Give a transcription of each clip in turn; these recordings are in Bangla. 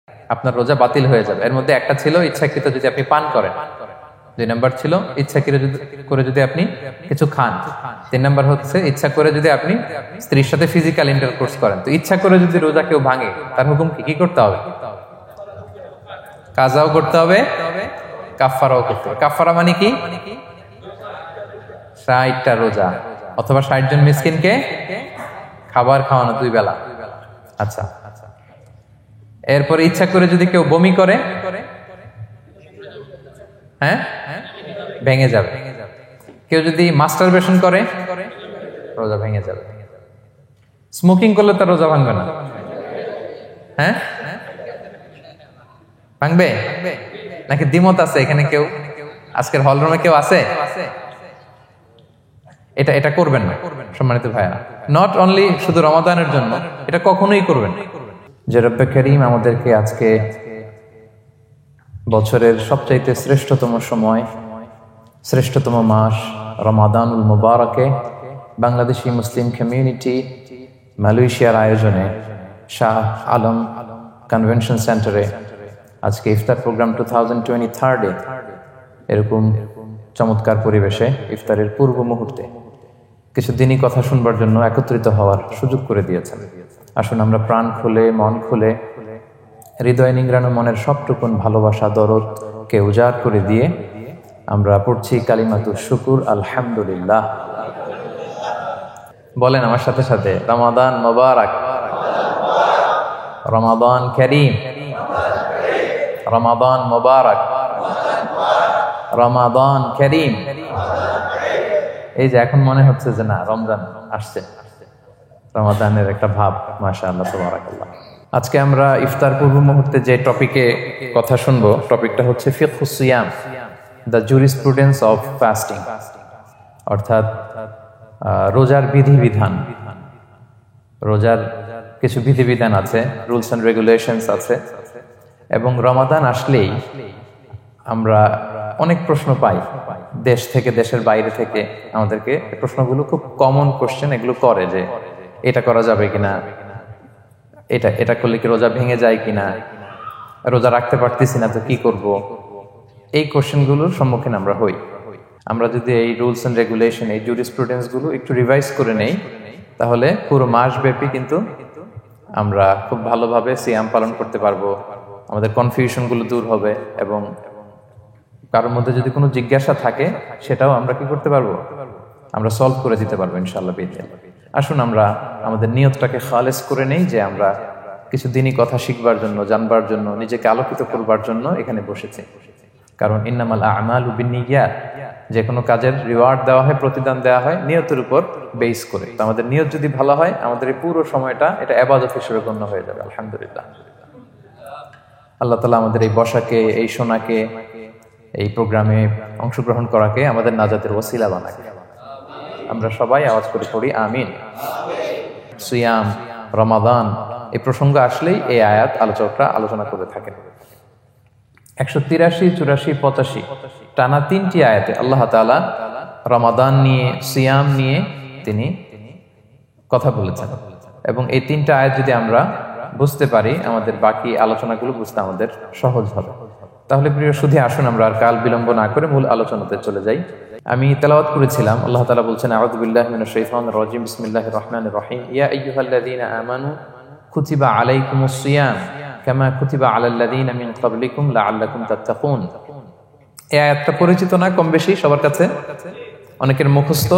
আপনার রোজা বাতিল হয়ে যাবে। এর মধ্যে একটা ছিল ইচ্ছাকৃত যদি আপনি পান করেন, 2 নাম্বার ছিল ইচ্ছাকৃত করে যদি আপনি কিছু খান, 3 নাম্বার হচ্ছে ইচ্ছা করে যদি আপনি স্ত্রীর সাথে ফিজিক্যাল ইন্টারকোর্স করেন। তো ইচ্ছা করে যদি রোজা কেউ ভাঙে তার হুকুম কি করতে হবে? কাজাও করতে হবে, কাফফারাও করতে হবে। কাফফারা মানে কি? 60টা রোজা অথবা 60 জন মিসকিনকে খাবার খাওয়ানো 2 বেলা। আচ্ছা, এরপরে ইচ্ছা করে যদি কেউ বমি করে, হ্যাঁ, ভেঙে যাবে। কেউ যদি মাস্টারবেশন করে রোজা ভেঙে যাবে। স্মোকিং করলে তার রোজা ভাঙবে না, হ্যাঁ ভাঙবে নাকি দ্বিমত আছে এখানে? কেউ আজকের হলরুমে কেউ আছে? এটা করবেন না সম্মানিত ভাইরা, নট অনলি শুধু রমাদানের জন্য, এটা কখনোই করবেন না। যে রব্বে করিম আমাদেরকে আজকে বছরের সবচাইতে শ্রেষ্ঠতম সময়, শ্রেষ্ঠতম মাস রমাদানুল মুবারকে বাংলাদেশি মুসলিম কমিউনিটি মালয়েশিয়ার আয়োজনে শাহ আলম কনভেনশন সেন্টারে আজকে ইফতার প্রোগ্রাম 2023 এরকম চমৎকার পরিবেশে ইফতারের পূর্ব মুহূর্তে কিছু দিনই কথা শুনবার জন্য একত্রিত হওয়ার সুযোগ করে দিয়েছেন। আসুন আমরা প্রাণ খুলে, মন খুলে, হৃদয় নিংড়ানো মনের সবটুকুন ভালোবাসা দরদকে উজাড় করে দিয়ে আমরা পড়ছি কালিমাতুশ শুকুর আলহামদুলিল্লাহ। বলেন আমার সাথে সাথে, রমাদান মুবারক, রমাদান কারীম, রমাদান মুবারক, রমাদান কারীম। এই যে এখন মনে হচ্ছে যে না, রমজান আসছে, রমাদানের একটা ভাব, মাশাআল্লাহ তাবারাকাল্লাহ। আজকে আমরা ইফতার পূর্ব মুহূর্তে যে টপিকে কথা শুনবো, টপিকটা হচ্ছে ফিকহুস সিয়াম, দ্য জুরিসপ্রুডেন্স অফ ফাস্টিং, অর্থাৎ রোজার বিধিবিধান। রোজার কিছু বিধিবিধান আছে, রুলস এন্ড রেগুলেশনস আছে, এবং রমাদান আসলেই আমরা অনেক প্রশ্ন পাই দেশ থেকে, দেশের বাইরে থেকে। আমাদেরকে প্রশ্নগুলো খুব কমন কোশ্চেন এগুলো করে যে এটা করা যাবে কিনা, এটা করলে কি রোজা ভেঙে যায় কিনা, রোজা রাখতে পারতেছি না তো কি করব। এই কোশ্চেনগুলোর সম্মুখীন আমরা হই। আমরা যদি এই রুলস এন্ড রেগুলেশন, এই জুরিসপ্রুডেন্স গুলো একটু রিভাইজ করে নেই, তাহলে পুরো মাস ব্যাপী কিন্তু আমরা খুব ভালোভাবে সিয়াম পালন করতে পারবো। আমাদের কনফিউশন গুলো দূর হবে, এবং কারোর মধ্যে যদি কোনো জিজ্ঞাসা থাকে সেটাও আমরা কি করতে পারবো, আমরা সলভ করে দিতে পারবো ইনশাআল্লাহ বিইذনিল্লাহ। আসুন আমরা আমাদের নিয়তটাকে খালেস করে নেই যে আমরা কিছু দিনই কথা শিখবার জন্য, জানবার জন্য, নিজেকে আলোকিত করবার জন্য এখানে বসেছি। কারণ ইন্নামাল আমালু বিন্নিয়াত, যে কোনো কাজের রিওয়ার্ড দেওয়া হয়, প্রতিদান দেওয়া হয় নিয়তের উপর বেস করে। তো আমাদের নিয়ত যদি ভালো হয়, আমাদের এই পুরো সময়টা এটা ইবাদত হিসেবে গণ্য হয়ে যাবে আলহামদুলিল্লাহ। আল্লাহ তাআলা আমাদের এই বসাকে, এই শোনাকে, এই প্রোগ্রামে অংশগ্রহণ করাকে আমাদের নাজাতের ওসিলা বানাক। আমরা সবাই আওয়াজ করে পড়ি আমিন। সিয়াম, রমাদান এই প্রসঙ্গ আসলেই এই আয়াত আলোচকরা আলোচনা করে থাকেন। 183, 84, 85 টানা 3টি আয়াতে আল্লাহ তাআলা রমাদান নিয়ে, সিয়াম নিয়ে তিনি কথা বলেছেন, এবং এই 3টা আয়াত যদি আমরা বুঝতে পারি, আমাদের বাকি আলোচনাগুলো বুঝতে আমাদের সহজ হবে। তাহলে প্রিয় সুধী, আসুন আমরা আর কাল বিলম্ব না করে মূল আলোচনাতে চলে যাই। আমি তেলাওয়াত করেছিলাম, আল্লাহ তাআলা বলছেন, আউযু বিল্লাহি মিনাশ শাইতানির রাজীম, বিসমিল্লাহির রাহমানির রাহিম, ইয়া আইয়ুহাল্লাযীনা আমানু কুতিবা আলাইকুমুস সিয়াম কামা কুতিবা আলাল্লাযীনা মিন ক্বাবলিকুম লাআল্লাকুম তাত্তাকুন। এই আয়াতটা পরিচিত না কম বেশি সবার কাছে? অনেকের মুখস্থ,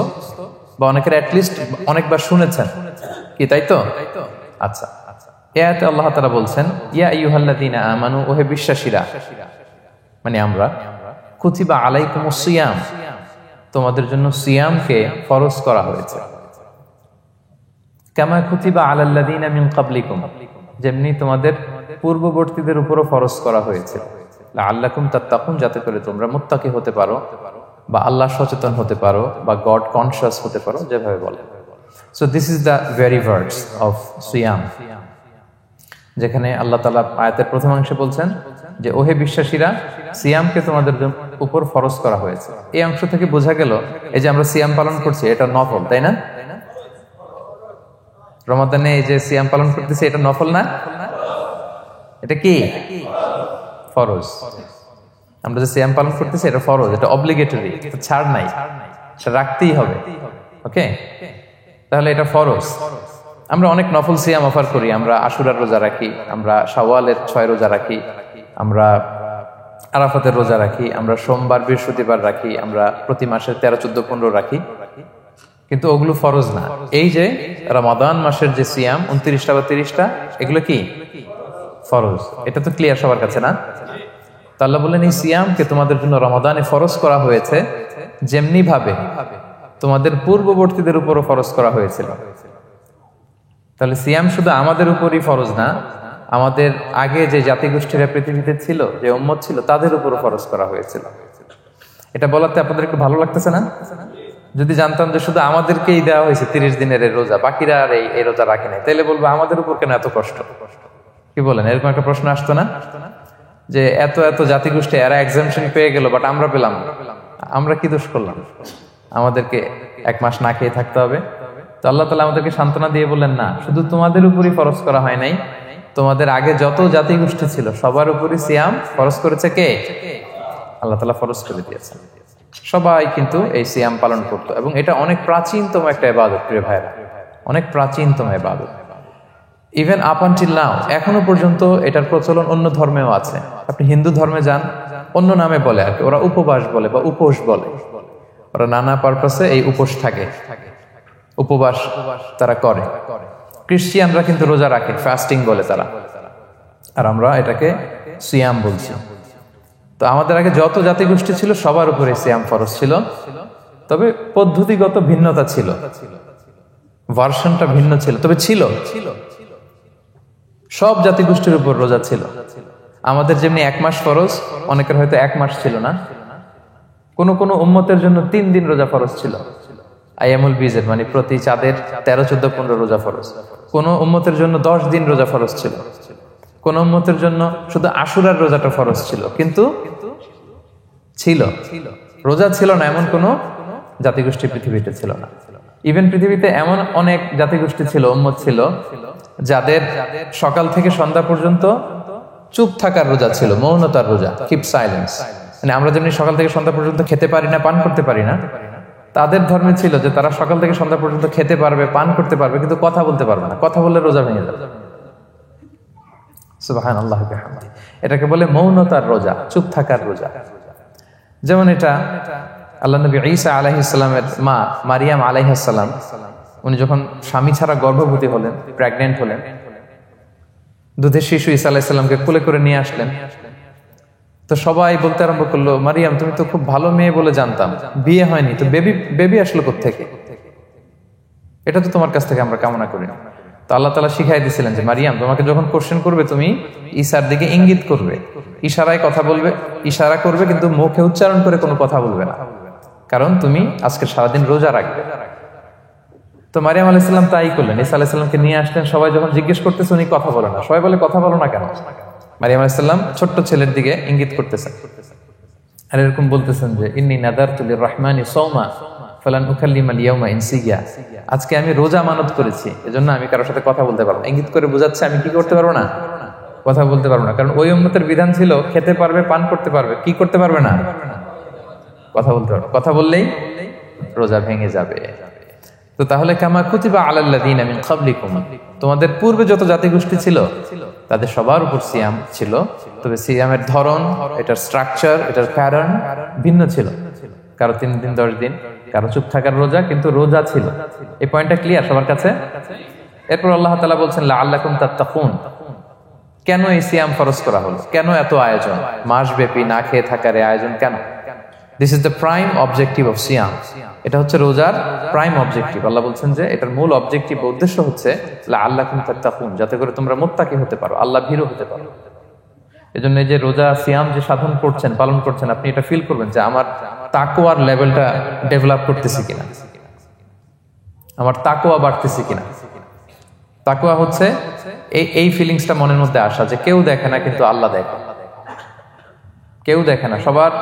বা অনেকের অ্যাটলিস্ট অনেকবার শুনেছেন কি, তাই তো? আচ্ছা, এই আয়াতে আল্লাহ তাআলা বলছেন, ইয়া আইয়ুহাল্লাযীনা আমানু, ওহে বিশ্বাসীরা, মানে আমরা, কুতিবা আলাইকুমুস সিয়াম, তোমাদের জন্য সিয়ামকে ফরজ করা হয়েছে, কামা কুতিবা আলাল্লাযীনা মিন ক্বাবলিকুম, যেমনি তোমাদের পূর্ববর্তীদের উপরও ফরজ করা হয়েছে, লাআল্লাকুম তাত্তাকুন, যাতে করে তোমরা মুত্তাকি হতে পারো, বা আল্লাহ সচেতন হতে পারো, বা গড কনশাস হতে পারো, যেভাবে বলে। So this is the very verse of সিয়াম, যেখানে আল্লাহ তাআলা আয়াতের প্রথমাংশে বলছেন যে ওহে বিশ্বাসীরা, সিয়ামকে তোমাদের উপর ফরজ করা হয়েছে। এই অংশ থেকে বোঝা গেল এই যে আমরা সিয়াম পালন করছি এটা নফল, তাই না? রমাদানে এই যে সিয়াম পালন করতেছি এটা নফল না? এটা কি ফরজ। আমরা যে সিয়াম পালন করতেছি এটা ফরজ, এটা অব্লিগেটরি, এটা ছাড় নাই, সেটা রাখতেই হবে। ওকে, তাহলে এটা ফরজ। আমরা অনেক নফল সিয়াম অফার করি, আমরা আশুরার রোজা রাখি, আমরা শাওয়ালের 6 রোজা রাখি, আমরা আরাফাতের রোজা রাখি, আমরা সোমবার বৃহস্পতিবার রাখি, আমরা প্রতি মাসে 13, 14, 15 রাখি, কিন্তু ওগুলো ফরজ না। এই যে রমাদান মাসের যে সিয়াম 29টা বা 30টা, এগুলো কি ফরজ। এটা তো ক্লিয়ার সবার কাছে না? তো আল্লাহ বললেন এই সিয়ামকে তোমাদের জন্য রমাদানে ফরজ করা হয়েছে যেমনি ভাবে তোমাদের পূর্ববর্তীদের উপরও ফরজ করা হয়েছিল। তাহলে সিয়াম শুধু আমাদের উপরই ফরজ না, আমাদের আগে যে জাতিগোষ্ঠীরা পৃথিবীতে ছিল, যে উম্মত ছিল, তাদের উপরও ফরজ করা হয়েছিল। এটা বলাতে আপনাদের একটু ভালো লাগতেছে না? যদি জানতাম যে শুধু আমাদেরকেই দেওয়া হয়েছে 30 দিনের এই রোজা, বাকিরা আর এই রোজা রাখে নাই, তাইলে বলবো আমাদের উপর কেন এত কষ্ট? কি বলেন? এরকম একটা প্রশ্ন আসতো না যে এত এত জাতিগোষ্ঠী এরা এক্সামশন পেয়ে গেল, বাট আমরা পেলাম না, আমরা কি দোষ করলাম? আমাদেরকে 1 মাস না খেয়ে থাকতে হবে? তো আল্লাহ তাআলা আমাদেরকে সান্ত্বনা দিয়ে বললেন না, শুধু তোমাদের উপরই ফরজ করা হয় নাই, তোমাদের আগে যত জাতিগোষ্ঠী ছিল সবার উপরই সিয়াম ফরজ করেছে কে? আল্লাহ তাআলা ফরজ করে দিয়েছেন। সবাই কিন্তু এই সিয়াম পালন করতো, এবং এটা অনেক প্রাচীনতম একটা ইবাদত প্রিয় ভাইরা, অনেক প্রাচীনতম ইবাদত। ইভেন আপ আনটিল নাও, এখনো পর্যন্ত এটার প্রচলন অন্য ধর্মেও আছে। আপনি হিন্দু ধর্মে যান, অন্য নামে বলে আর কি, ওরা উপবাস বলে বা উপোস বলে, ওরা নানা পারপাসে এই উপোস থাকে, উপবাস তারা করে। খ্রিস্টিয়ানরা কিন্তু রোজা রাখে, ফাস্টিং বলে তারা, আর আমরা এটাকে সিয়াম বলছি। তো আমাদের আগে যত জাতিগোষ্ঠী ছিল সবার উপরে সিয়াম ফরজ ছিল, তবে পদ্ধতিগত ভিন্নতা ছিল, ভার্সনটা ভিন্ন ছিল, তবে ছিল। সব জাতিগোষ্ঠীর উপর রোজা ছিল। আমাদের যেমনি 1 মাস ফরজ, অনেকের হয়তো 1 মাস ছিল না। কোন কোন উম্মতের জন্য 3 দিন রোজা ফরজ ছিল, আইয়ামুল বীজের, মানে প্রতি চাঁদের 13, 14, 15 রোজা ফরজ। কোন উম্মতের জন্য 10 দিন রোজা ফরজ ছিল, কোন উম্মতের জন্য শুধু আশুরার রোজাটা ফরজ ছিল, কিন্তু ছিল। রোজা ছিল না এমন কোন জাতিগোষ্ঠী পৃথিবীতে ছিল না। ইভেন পৃথিবীতে এমন অনেক জাতিগোষ্ঠী ছিল, উম্মত ছিল, যাদের সকাল থেকে সন্ধ্যা পর্যন্ত চুপ থাকার রোজা ছিল, মৌনতার রোজা, কিপ সাইলেন্স। মানে আমরা যেমনি সকাল থেকে সন্ধ্যা পর্যন্ত খেতে পারি না, পান করতে পারি না, তাদের ধর্মে ছিল যে তারা সকাল থেকে সন্ধ্যা পর্যন্ত খেতে পারবে, পান করতে পারবে, কিন্তু কথা বলতে পারবে না। কথা বললে রোজা ভেঙে যাবে। সুবহানাল্লাহ বিহামদিহি। এটাকে বলে মৌনতার রোজা, চুপ থাকার রোজা। যেমন এটা আল্লাহ নবী ঈসা আলাইহিস সালামের মা মারিয়াম আলাইহিস সালাম, উনি যখন স্বামী ছাড়া গর্ভবতী হলেন, প্রেগন্যান্ট হলেন, দুধের শিশু ঈসা আলাইহিস সালামকে কোলে করে নিয়ে আসলেন। তো সবাই বলতে আরম্ভ করলো, মারিয়াম তুমি তো খুব ভালো মেয়ে বলে জানতাম, বিয়ে হয়নি, তো বেবি আসলো কোত্থেকে? এটা তো তোমার কাছ থেকে আমরা কামনা করি না। তো আল্লাহ তাআলা শিখাই দিয়েছিলেন যে মারিয়াম, তোমাকে যখন কোশ্চেন করবে তুমি ঈসার দিকে ইঙ্গিত করবে, ইশারায় কথা বলবে, ইশারা করবে, কিন্তু মুখে উচ্চারণ করে কোনো কথা বলবে না, কারণ তুমি আজকে সারাদিন রোজা রাখবে। তো মারিয়াম আলাইহিস সালাম তাই করলেন, ঈসা আলাইহিস সালামকে নিয়ে আসলেন। সবাই যখন জিজ্ঞেস করতেছে উনি কথা বলে না, সবাই বলে কথা বলো না কেন? মারিয়াম আলাইহিস সালাম ছোট্ট ছেলের দিকে ইঙ্গিত করতেছেন, আর এরকম বলতেছেন যে ইন্নী নাযারতু লির-রাহমানি সাওমা ফালান উকাল্লিমাল ইয়াওমা ইনসিয়া, আজকে আমি রোজা মানত করেছি, এজন্য আমি কারোর সাথে কথা বলতে পারবো না। ইঙ্গিত করে বোঝাচ্ছে আমি কি করতে পারবো না? কথা বলতে পারবো না। কারণ ওই উম্মতের বিধান ছিল খেতে পারবে, পান করতে পারবে, কি করতে পারবে না? কথা বলতে পারবে। কথা বললেই রোজা ভেঙে যাবে। তো তাহলে কামা কুতিবা আলাল্লাযিনা মিন ক্বাবলিকুম, তোমাদের পূর্বে যত জাতিগোষ্ঠী ছিল তাদের সবার উপর সিয়াম ছিল, তবে সিয়ামের ধরন, এটার স্ট্রাকচার, এটার প্যাটার্ন ভিন্ন ছিল। কারো 3 দিন 10 দিন, কারো চুপ থাকার রোজা, কিন্তু রোজা ছিল। এই পয়েন্টটা ক্লিয়ার সবার কাছে? এরপর আল্লাহ তাআলা বলছেন লাআল্লাকুম তাত্তাকুন, কেন এই সিয়াম ফরজ করা হলো? কেন এত আয়োজন? মাসব্যাপী না খেয়ে থাকার এই আয়োজন কেন? This is the prime objective of সিয়াম। এটা হচ্ছে রোজার প্রাইম অবজেক্টিভ। আল্লাহ বলছেন যে এটার মূল অবজেক্টিভ, উদ্দেশ্য হচ্ছে লাআল্লাকুম তাত্তাকুন, যাতে করে তোমরা মুত্তাকি হতে পারো, আল্লাহ ভীরু হতে পারো। এজন্য এই যে রোজা সিয়াম যে সাধন করছেন, পালন করছেন, আপনি এটা ফিল করবেন যে আমার তাকওয়ার লেভেলটা ডেভেলপ করতেছি কিনা, আমার তাকওয়া বাড়তেছি কিনা। তাকওয়া হচ্ছে এই ফিলিংসটা মনের মধ্যে আসা যে কেউ দেখে না কিন্তু আল্লাহ দেখে। কেউ দেখে না, সবার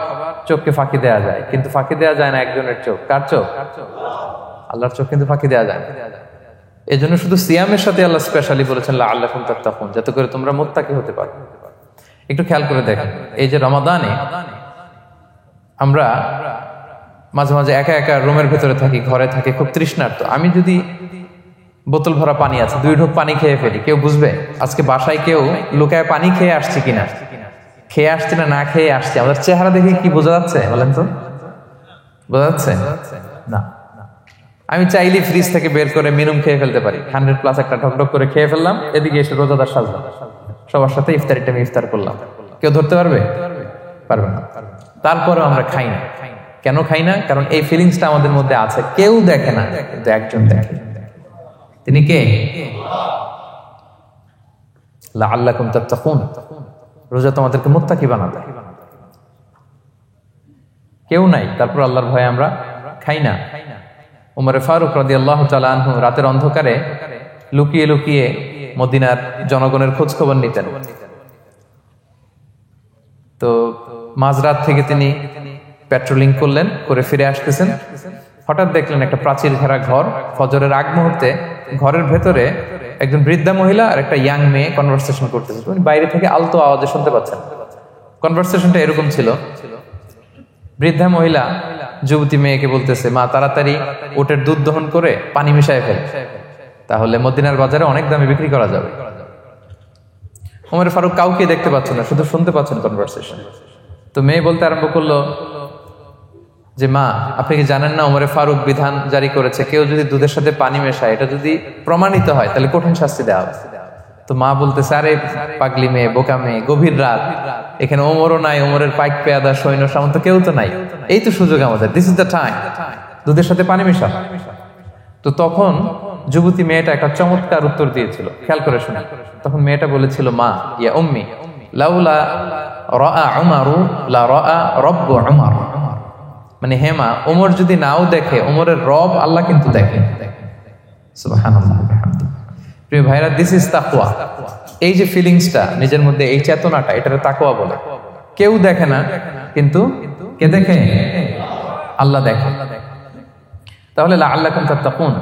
চোখকে ফাঁকি দেয়া যায়, কিন্তু ফাঁকি দেয়া যায় না একজনের চোখ। কার চোখ? আল্লাহর চোখ কিন্তু ফাঁকি দেয়া যায় না। এই জন্য শুধু সিয়ামের সাথে আল্লাহ স্পেশালি বলেছেন লাআল্লাকুম তাত্তাকুন, যাতে করে তোমরা মুত্তাকি হতে পারো। একটু খেয়াল করে দেখেন, এই যে রমাদানে আমরা মাঝে মাঝে একা একা রুমের ভেতরে থাকি, ঘরে থাকি, খুব তৃষ্ণার্ত। আমি যদি বোতল ভরা পানি আছে 2 ঢোক পানি খেয়ে ফেলি, কেউ বুঝবে? আজকে বাসায় কেউ লুকায় পানি খেয়ে আসছি কিনা, খেয়ে আসছি না না খেয়ে আসছি, আমাদের চেহারা দেখে কি বোঝা যাচ্ছে বলেন তো? বোঝা যাচ্ছে না। আমি চাইলে ফ্রিজ থেকে বের করে মিনুম খেয়ে ফেলতে পারি, 100+ একটা ঢকঢক করে খেয়ে ফেললাম, এদিকে এসে রোজাদার সাজলাম, সবার সাথে ইফতারি টাইমে ইফতার করলাম। কেউ ধরতে পারবে? পারবে না। তারপরে আমরা খাই না। কেন খাই না? কারণ এই ফিলিংসটা আমাদের মধ্যে আছে। কেউ দেখে না, কিন্তু একজন দেখে। তিনি কে? লাআল্লাকুম তাত্তাকুন। রোজা তোমাদেরকে মুত্তাকি বানাবে। কেউ নাই, তারপর আল্লাহর ভয়ে আমরা খাই না। উমরে ফারুক রাদিয়াল্লাহু তাআলা আনহু রাতের অন্ধকারে লুকিয়ে লুকিয়ে মদিনার জনগণের খোঁজ খবর নিতেন। তো মাঝরাত থেকে তিনি পেট্রোলিং করলেন, করে ফিরে আসতেছেন, হঠাৎ দেখলেন একটা প্রাচীর ঘেরা ঘর। ফজরের আগ মুহূর্তে ঘরের ভেতরে একজন বৃদ্ধা মহিলা আর একটা ইয়াং মেয়ে কনভারসেশন করতেছে। উনি বাইরে থেকে আলতো আওয়াজে শুনতে পাচ্ছেন। কনভারসেশনটা এরকম ছিল, বৃদ্ধা মহিলা যুবতী মেয়েকে বলতেছে, মা তাড়াতাড়ি উটের দুধ দহন করে পানি মিশায় ফেল, তাহলে মদিনার বাজারে অনেক দামে বিক্রি করা যাবে। ওমর ফারুক কাউকে দেখতে পাচ্ছেন না, শুধু শুনতে পাচ্ছেন কনভারসেশন। তো মেয়ে বলতে আরম্ভ করলো যে, মা আপনি কি জানেন না ওমরে ফারুক বিধান জারি করেছে, কেউ যদি দুধের সাথে পানি মেশায়, এটা যদি প্রমাণিত হয় তাহলে কঠিন শাস্তি দেওয়া হবে। তো মা বলতেছে, আরে পাগলি মেয়ে, বোকা মেয়ে, গভীর রাত, এখানে ওমরও নাই, ওমরের পাইক পেয়াদা সৈন্য সামন্ত কেউ তো নাই, এই তো সুযোগ আমাদের, দিস ইজ দ্য টাইম, দুধের সাথে পানি মেশা। তো তখন যুবতী মেয়েটা একটা চমৎকার উত্তর দিয়েছিল, খেয়াল করে শুনে। তখন মেয়েটা বলেছিল, মা ইয়া উম্মি লাউলা রাআ উমারু লা রাআ রব্বু উমর। মানে হে মা, ওমর যদি নাও দেখে, ওমরের রব আল্লাহ কিন্তু দেখে। সুবহানাল্লাহ। প্রিয় ভাইরা, দিস ইজ তাকওয়া। এই যে ফিলিংসটা নিজের মধ্যে, এই চেতনাটা, এটারে তাকওয়া বলে। কেউ দেখে না, কিন্তু কে দেখে? আল্লাহ দেখে। তাহলে লাআল্লাকুম তাত্তাকুন,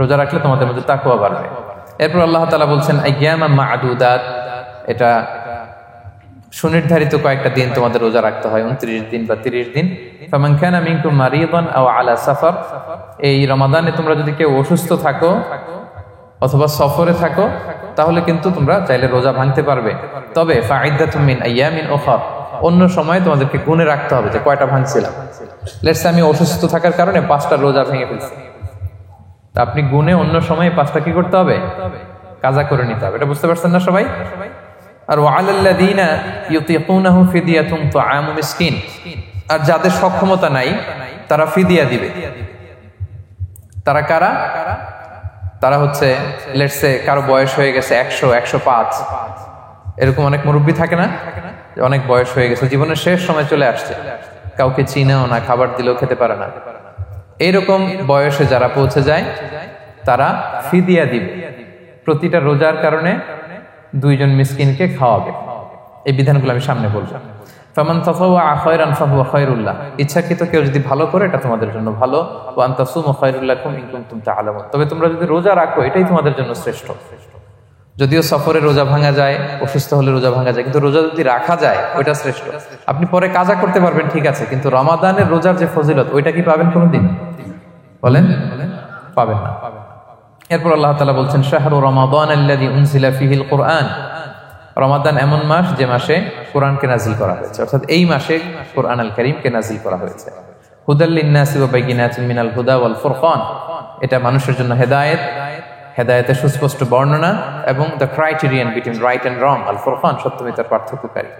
রোজা রাখলে তোমাদের মধ্যে তাকওয়া বাড়বে। এরপর আল্লাহ তাআলা বলছেন আইয়ামান মা'দুদাত, এটা সুনির্ধারিত কয়েকটা দিন তোমাদের রোজা রাখতে হয়, 29 দিন বা 30 দিন। ফামান কানা মিনকুম মারিদান আও আলা সাফার, এই রমাদানে তোমরা যদি কেউ অসুস্থ থাকো অথবা সফরে থাকো, তাহলে কিন্তু তোমরা চাইলে রোজা ভাঙতে পারবে। তবে ফাইদ্দাতুম মিন আইয়ামিন উখর, অন্য সময় তোমাদেরকে গুণে রাখতে হবে যে কয়টা ভাঙছিলাম। লেটস আমি অসুস্থ থাকার কারণে 5টা রোজা ভেঙে ফেলছি, তা আপনি গুণে অন্য সময় 5টা কি করতে হবে? কাজা করে নিতে হবে। এটা বুঝতে পারছেন না সবাই? আর ওয়ালাল্লাযীনা ইউতিকুনাহু ফিদিয়াতুন তুআমু মিসকিন, আর যাদের সক্ষমতা নাই তারা ফিদিয়া দিবে। তারা কারা? তারা হচ্ছে লেটস সে কারো বয়স হয়ে গেছে 100, 105, এরকম অনেক মুরব্বী থাকে না, অনেক বয়স হয়ে গেছে, জীবনের শেষ সময় চলে আসছে, কাউকে চিনেও না, খাবার দিলেও খেতে পারে না। এইরকম বয়সে যারা পৌঁছে যায় তারা ফিদিয়া দিবে। প্রতিটা রোজার কারণে 2 জন মিসকিনকে খাওয়াবে। এই বিধানগুলো আমি সামনে বলবো। ফামান তাতাওয়া খায়রান ফাহুয়া খায়রুল্লাহ, ইচ্ছাকৃত কেউ যদি ভালো করে এটা তোমাদের জন্য ভালো। ওয়া আন তাসুমু খায়রুল লাকুম ইন কুনতুম তা'লামুন, তবে তোমরা যদি রোজা রাখো এটাই তোমাদের জন্য শ্রেষ্ঠ। যদিও সফরে রোজা ভাঙা যায়, অসুস্থ হলে রোজা ভাঙা যায়, কিন্তু রোজা যদি রাখা যায় ওইটা শ্রেষ্ঠ। আপনি পরে কাজা করতে পারবেন, ঠিক আছে, কিন্তু রমাদানের রোজার যে ফজিলত ওইটা কি পাবেন কোনোদিন? বলেন, পাবেন না। এরপর আল্লাহ তাআলা বলছেন শাহরু রমাদান আল্লাযী উনজিলা ফীহিল কুরআন, রমাদান এমন মাস যে মাসে কোরআনকে নাজিল করা হয়েছে, অর্থাৎ এই মাসে কোরআন আল কারীমকে নাজিল করা হয়েছে। হুদাল লিন-নাসি ওয়া বাইয়িনাতিন মিনাল হুদা ওয়াল ফুরকান, এটা মানুষের জন্য হেদায়েত, হেদায়েতের সুস্পষ্ট বর্ণনা, এবং the criterion between right and wrong, আল ফুরকান সত্যমিতার পার্থক্যকারী।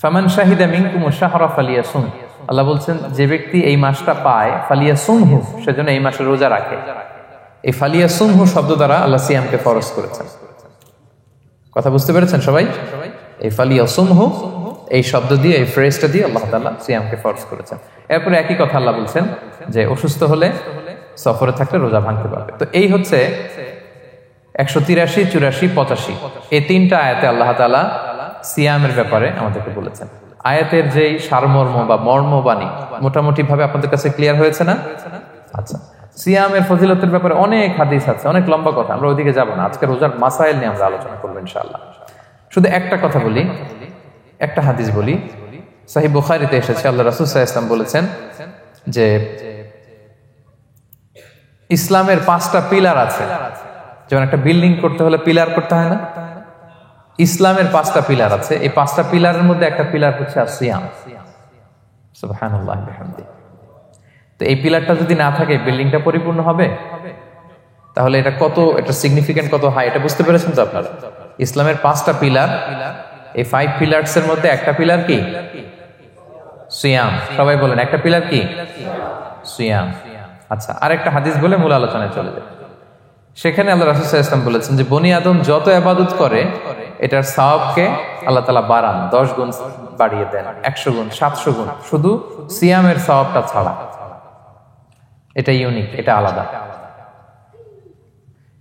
ফামান শাহিদা মিনকুমুশ শাহরা ফালিয়াসুম, আল্লাহ বলছেন যে ব্যক্তি এই মাসটা পায়, ফালিয়াসুমহু, সেজন্য এই মাসে রোজা রাখে। এই ফালিয়াসুমহু শব্দ দ্বারা আল্লাহ সিয়ামকে ফরজ করেছেন। কথা বুঝতে পেরেছেন সবাই? এই ফালিয়াসুমহু এই শব্দ দিয়ে, এই ফ্রেজটা দিয়ে আল্লাহ তাআলা সিয়ামকে ফরজ করেছেন। এরপরে একই কথা আল্লাহ বলছেন যে অসুস্থ হলে, সফরে থাকলে রোজা ভাঙতে পারবে। তো এই হচ্ছে 183, 84, 85 এই 3টা আয়াতে আল্লাহ তাআলা সিয়ামের ব্যাপারে আমাদেরকে বলেছেন। আয়াতের যেই সারমর্ম বা মর্মবাণী মোটামুটি ভাবে আপনাদের কাছে ক্লিয়ার হয়েছে না? আচ্ছা, সিয়ামের ফজিলতের ব্যাপারে অনেক হাদিস আছে, অনেক লম্বা কথা, আমরা ওইদিকে যাব না। আজকে রোজার মাসাইল নিয়ে আমরা আলোচনা করবো ইনশাআল্লাহ। শুধু একটা কথা বলি, একটা হাদিস বলি, সহিহ বুখারীতে এসেছে, আল্লাহ রাসূল সাল্লাল্লাহু আলাইহি ওয়াসাল্লাম বলেছেন যে ইসলামের 5টা পিলার আছে। যেমন একটা বিল্ডিং করতে হলে পিলার করতে হয় না, ইসলামের 5টা পিলার আছে। এই 5টা পিলারের মধ্যে একটা পিলার হচ্ছে সিয়াম। সুবহানাল্লাহ বিহামদিহি। তো এই পিলারটা যদি না থাকে বিল্ডিংটা পরিপূর্ণ হবে? তাহলে এটা কত, এটা সিগনিফিকেন্ট কত হাই, এটা বুঝতে পেরেছেন তো আপনারা? ইসলামের 5টা পিলার, এই 5 পিলারস এর মধ্যে একটা পিলার কি? সিয়াম। সবাই বলেন একটা পিলার কি? সিয়াম। আচ্ছা, আরেকটা হাদিস বলে মূল আলোচনায় চলে যায়। সেখানে আল্লাহ রাসূল সাল্লাল্লাহু আলাইহি ওয়াসাল্লাম বলেছেন যে বনি আদম যত ইবাদত করে এটার সওয়াবকে আল্লাহ তাআলা বাড়ান, 10 গুণ বাড়িয়ে দেন, 100 গুণ, 700 গুণ, শুধু সিয়ামের সওয়াবটা ছাড়া। এটা ইউনিক, এটা আলাদা।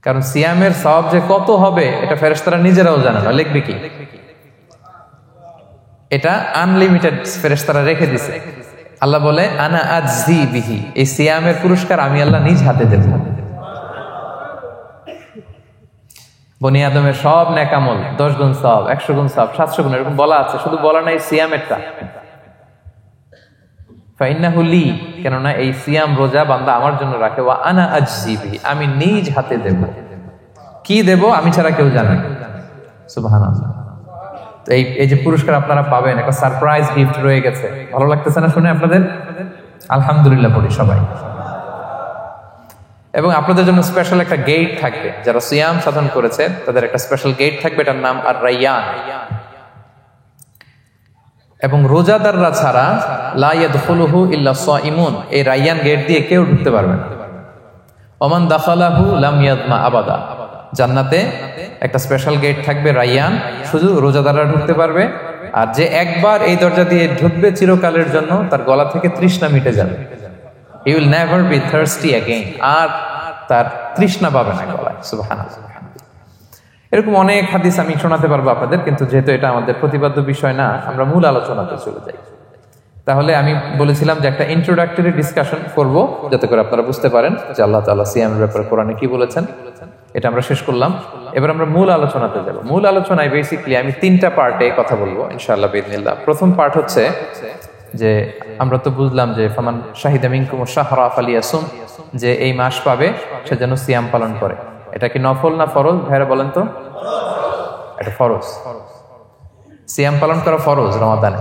কারণ সিয়ামের সওয়াব যে কত হবে এটা ফেরেশতারা নিজেরাও জানে না, লিখবে কি? এটা আনলিমিটেড ফেরেশতারা রেখে দিছে। আল্লাহ বলে আনা আজজি বিহি, এই সিয়ামের পুরস্কার আমি আল্লাহ নিজ হাতে দেব। বনি আদমের সব নেক আমল 10 গুণ সওয়াব, 100 গুণ সওয়াব, 700 গুণ, এরকম বলা আছে, শুধু বলা নাই সিয়ামেরটা। ফাইন্নাহু লি, কেননা এই সিয়াম রোজা বান্দা আমার জন্য রাখে, ওয়া আনা আজজি বিহি, আমি নিজ হাতে দেব। কি দেব? আমি ছাড়া কেউ জানে না। সুবহানাল্লাহ। তো এই যে পুরস্কার আপনারা পাবেন, একটা সারপ্রাইজ গিফট রয়ে গেছে। ভালো লাগতেছে না শুনে আপনাদের? আলহামদুলিল্লাহ পড়ি সবাই। এবং আপনাদের জন্য স্পেশাল একটা গেট থাকবে, যারা সিয়াম সাধন করেছে তাদের একটা স্পেশাল গেট থাকবে, এটার নাম আর রাইয়ান। এবং রোজাদাররা ছাড়া লা ইয়াদখুলুহু ইল্লা সাইমুন, এই রাইয়ান গেট দিয়ে কেউ ঢুকতে পারবে না। ওমান দাখালাহু লাম ইয়াদমা আবাদা, জান্নাতে একটা স্পেশাল গেট থাকবে রাইয়ান, শুধু রোজাদাররা ঢুকতে পারবে। আর যে একবার এই দরজা দিয়ে ঢুকবে চিরকালের জন্য তার গলা থেকে তৃষ্ণা মিটে যাবে। He will never be thirsty again, আর তার তৃষ্ণা পাবে না গলায়। সুবহানাল্লাহ। এরকম অনেক হাদিস আমি শোনাতে পারবো আপনাদের, কিন্তু যেহেতু এটা আমাদের প্রতিপাদ্য বিষয় না, আমরা মূল আলোচনাতে চলে যাই। তাহলে আমি বলেছিলাম যে একটা ইন্ট্রোডাক্টরি ডিসকাশন করব, যাতে করে আপনারা বুঝতে পারেন যে আল্লাহ তাআলা সিয়ামের ব্যাপারে কোরআনে কি বলেছেন। এটা আমরা শেষ করলাম, এবার আমরা মূল আলোচনাতে যাব। মূল আলোচনায় বেসিক্যালি আমি 3টা পার্টে কথা বলবো ইনশাআল্লাহ বিইذنিল্লাহ। প্রথম পার্ট হচ্ছে যে আমরা তো বুঝলাম যে ফামান শাহিদা মিনকুম শাহরা ফালিয়াসুম, যে এই মাস পাবে সে যেন সিয়াম পালন করে। এটা কি নফল না ফরজ? ভাইরা বলেন তো। এটা ফরজ, সিয়াম পালন করা ফরজ রমাদানে।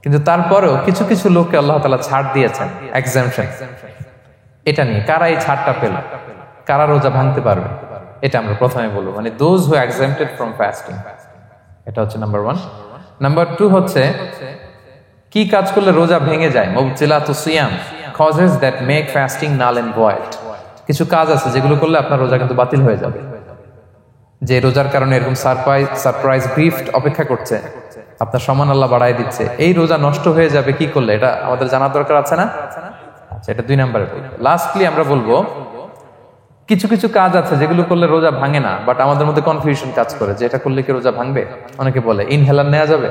কিন্তু তারপরেও কিছু কিছু লোককে আল্লাহ তাআলা ছাড় দিয়েছেন, এক্সাম্পশন। এটা নিয়ে কারা এই ছাড়টা পেল, কারা রোজা ভাঙতে পারবে, এটা আমরা প্রথমে বলবো। মানে দোজ হু এক্সাম্পটেড ফ্রম ফাস্টিং, এটা হচ্ছে নাম্বার 1। নাম্বার 2 হচ্ছে কি কাজ করলে রোজা ভেঙে যায়। মুবতিলাতুস সিয়াম, causes that make fasting null and void. কিছু কাজ আছে যেগুলো করলে আপনার রোজা কিন্তু বাতিল হয়ে যাবে। যে রোজার কারণে এরকম সারপ্রাইজ গিফট অপেক্ষা করছে, আপনার সম্মান আল্লাহ বাড়ায় দিচ্ছে, এই রোজা নষ্ট হয়ে যাবে কি করলে, এটা আমাদের জানার দরকার আছে না? আচ্ছা, এটা 2 নম্বরে। লাস্টলি আমরা বলবো কিছু কিছু কাজ আছে যেগুলো করলে রোজা ভাঙে না, বাট আমাদের মধ্যে কনফিউশন কাজ করে যে এটা করলে কি রোজা ভাঙবে। অনেকে বলে ইনহেলার নেওয়া যাবে,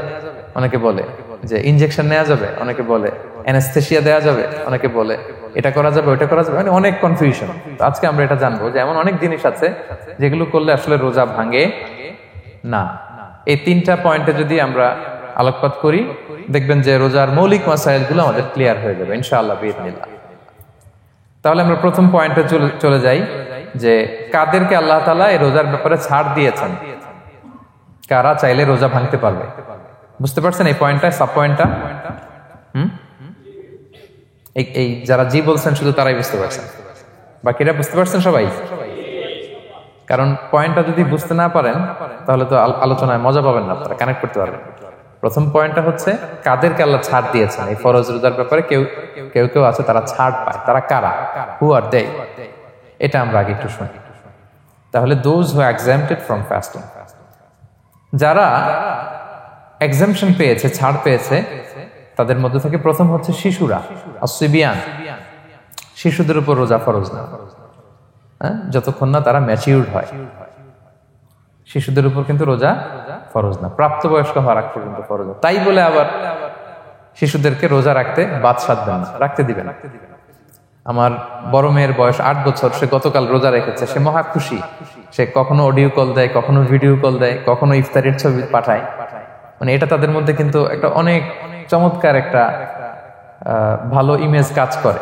অনেকে বলে যে ইনজেকশন নেওয়া যাবে, অনেকে বলে অ্যানেস্থেসিয়া দেওয়া যাবে, অনেকে বলে এটা করা যাবে, ওইটা করা যাবে, মানে অনেক কনফিউশন। আজকে আমরা এটা জানবো যে এমন অনেক জিনিস আছে যেগুলো করলে আসলে রোজা ভাঙে না। এই 3টা পয়েন্টে যদি আমরা আলোকপাত করি, দেখবেন যে রোজার মৌলিক মাসাইলগুলো আমাদের ক্লিয়ার হয়ে যাবে ইনশাআল্লাহ বিইذনিল্লাহ। তাহলে আমরা প্রথম পয়েন্টে চলে যাই যে কাদেরকে আল্লাহ তাআলা এই রোজার ব্যাপারে ছাড় দিয়েছেন, কারা চাইলে রোজা ভাঙতে পারবে। বুঝতে পারছেন এই পয়েন্টটা, সাব পয়েন্টটা? এই যারা জি বলছেন শুধু তারাই বুঝতে পারছেন, বাকিরা বুঝতে পারছেন সবাই? কারণ পয়েন্টটা যদি বুঝতে না পারেন তাহলে তো আলোচনায় মজা পাবেন না, আপনারা কানেক্ট করতে পারবেন। প্রথম পয়েন্টটা হচ্ছে কাদেরকে আল্লাহ ছাড় দিয়েছেন এই ফরজ রোজার ব্যাপারে। কেউ কেউ আছে তারা ছাড় পায়, তারা কারা? হু আর দে? এটা আমরা আগে একটু শুনি। তাহলে দোজ হু এক্সাম্পটেড ফ্রম ফাস্টিং, যারা এক্সাম্পশন পেয়েছে, ছাড় পেয়েছে, তাদের মধ্যে থেকে প্রথম হচ্ছে শিশুরা, আসিবিয়ান। শিশুদের উপর রোজা ফরজ না, যতক্ষণ না তারা ম্যাচিউরড হয়। শিশুদের উপর কিন্তু রোজা ফরজ না, প্রাপ্তবয়স্ক হওয়ার আগ পর্যন্ত ফরজ। তাই বলে আবার শিশুদেরকে রোজা রাখতে বাদ সাধবেন না, রাখতে দিবেন। আমার বড় মেয়ের বয়স 8 বছর, সে গতকাল রোজা রেখেছে, সে মহা খুশি। সে কখনো অডিও কল দেয়, কখনো ভিডিও কল দেয়, কখনো ইফতারির ছবি পাঠায়। মানে এটা তাদের মধ্যে কিন্তু একটা অনেক চমৎকার একটা ভালো ইমেজ কাজ করে।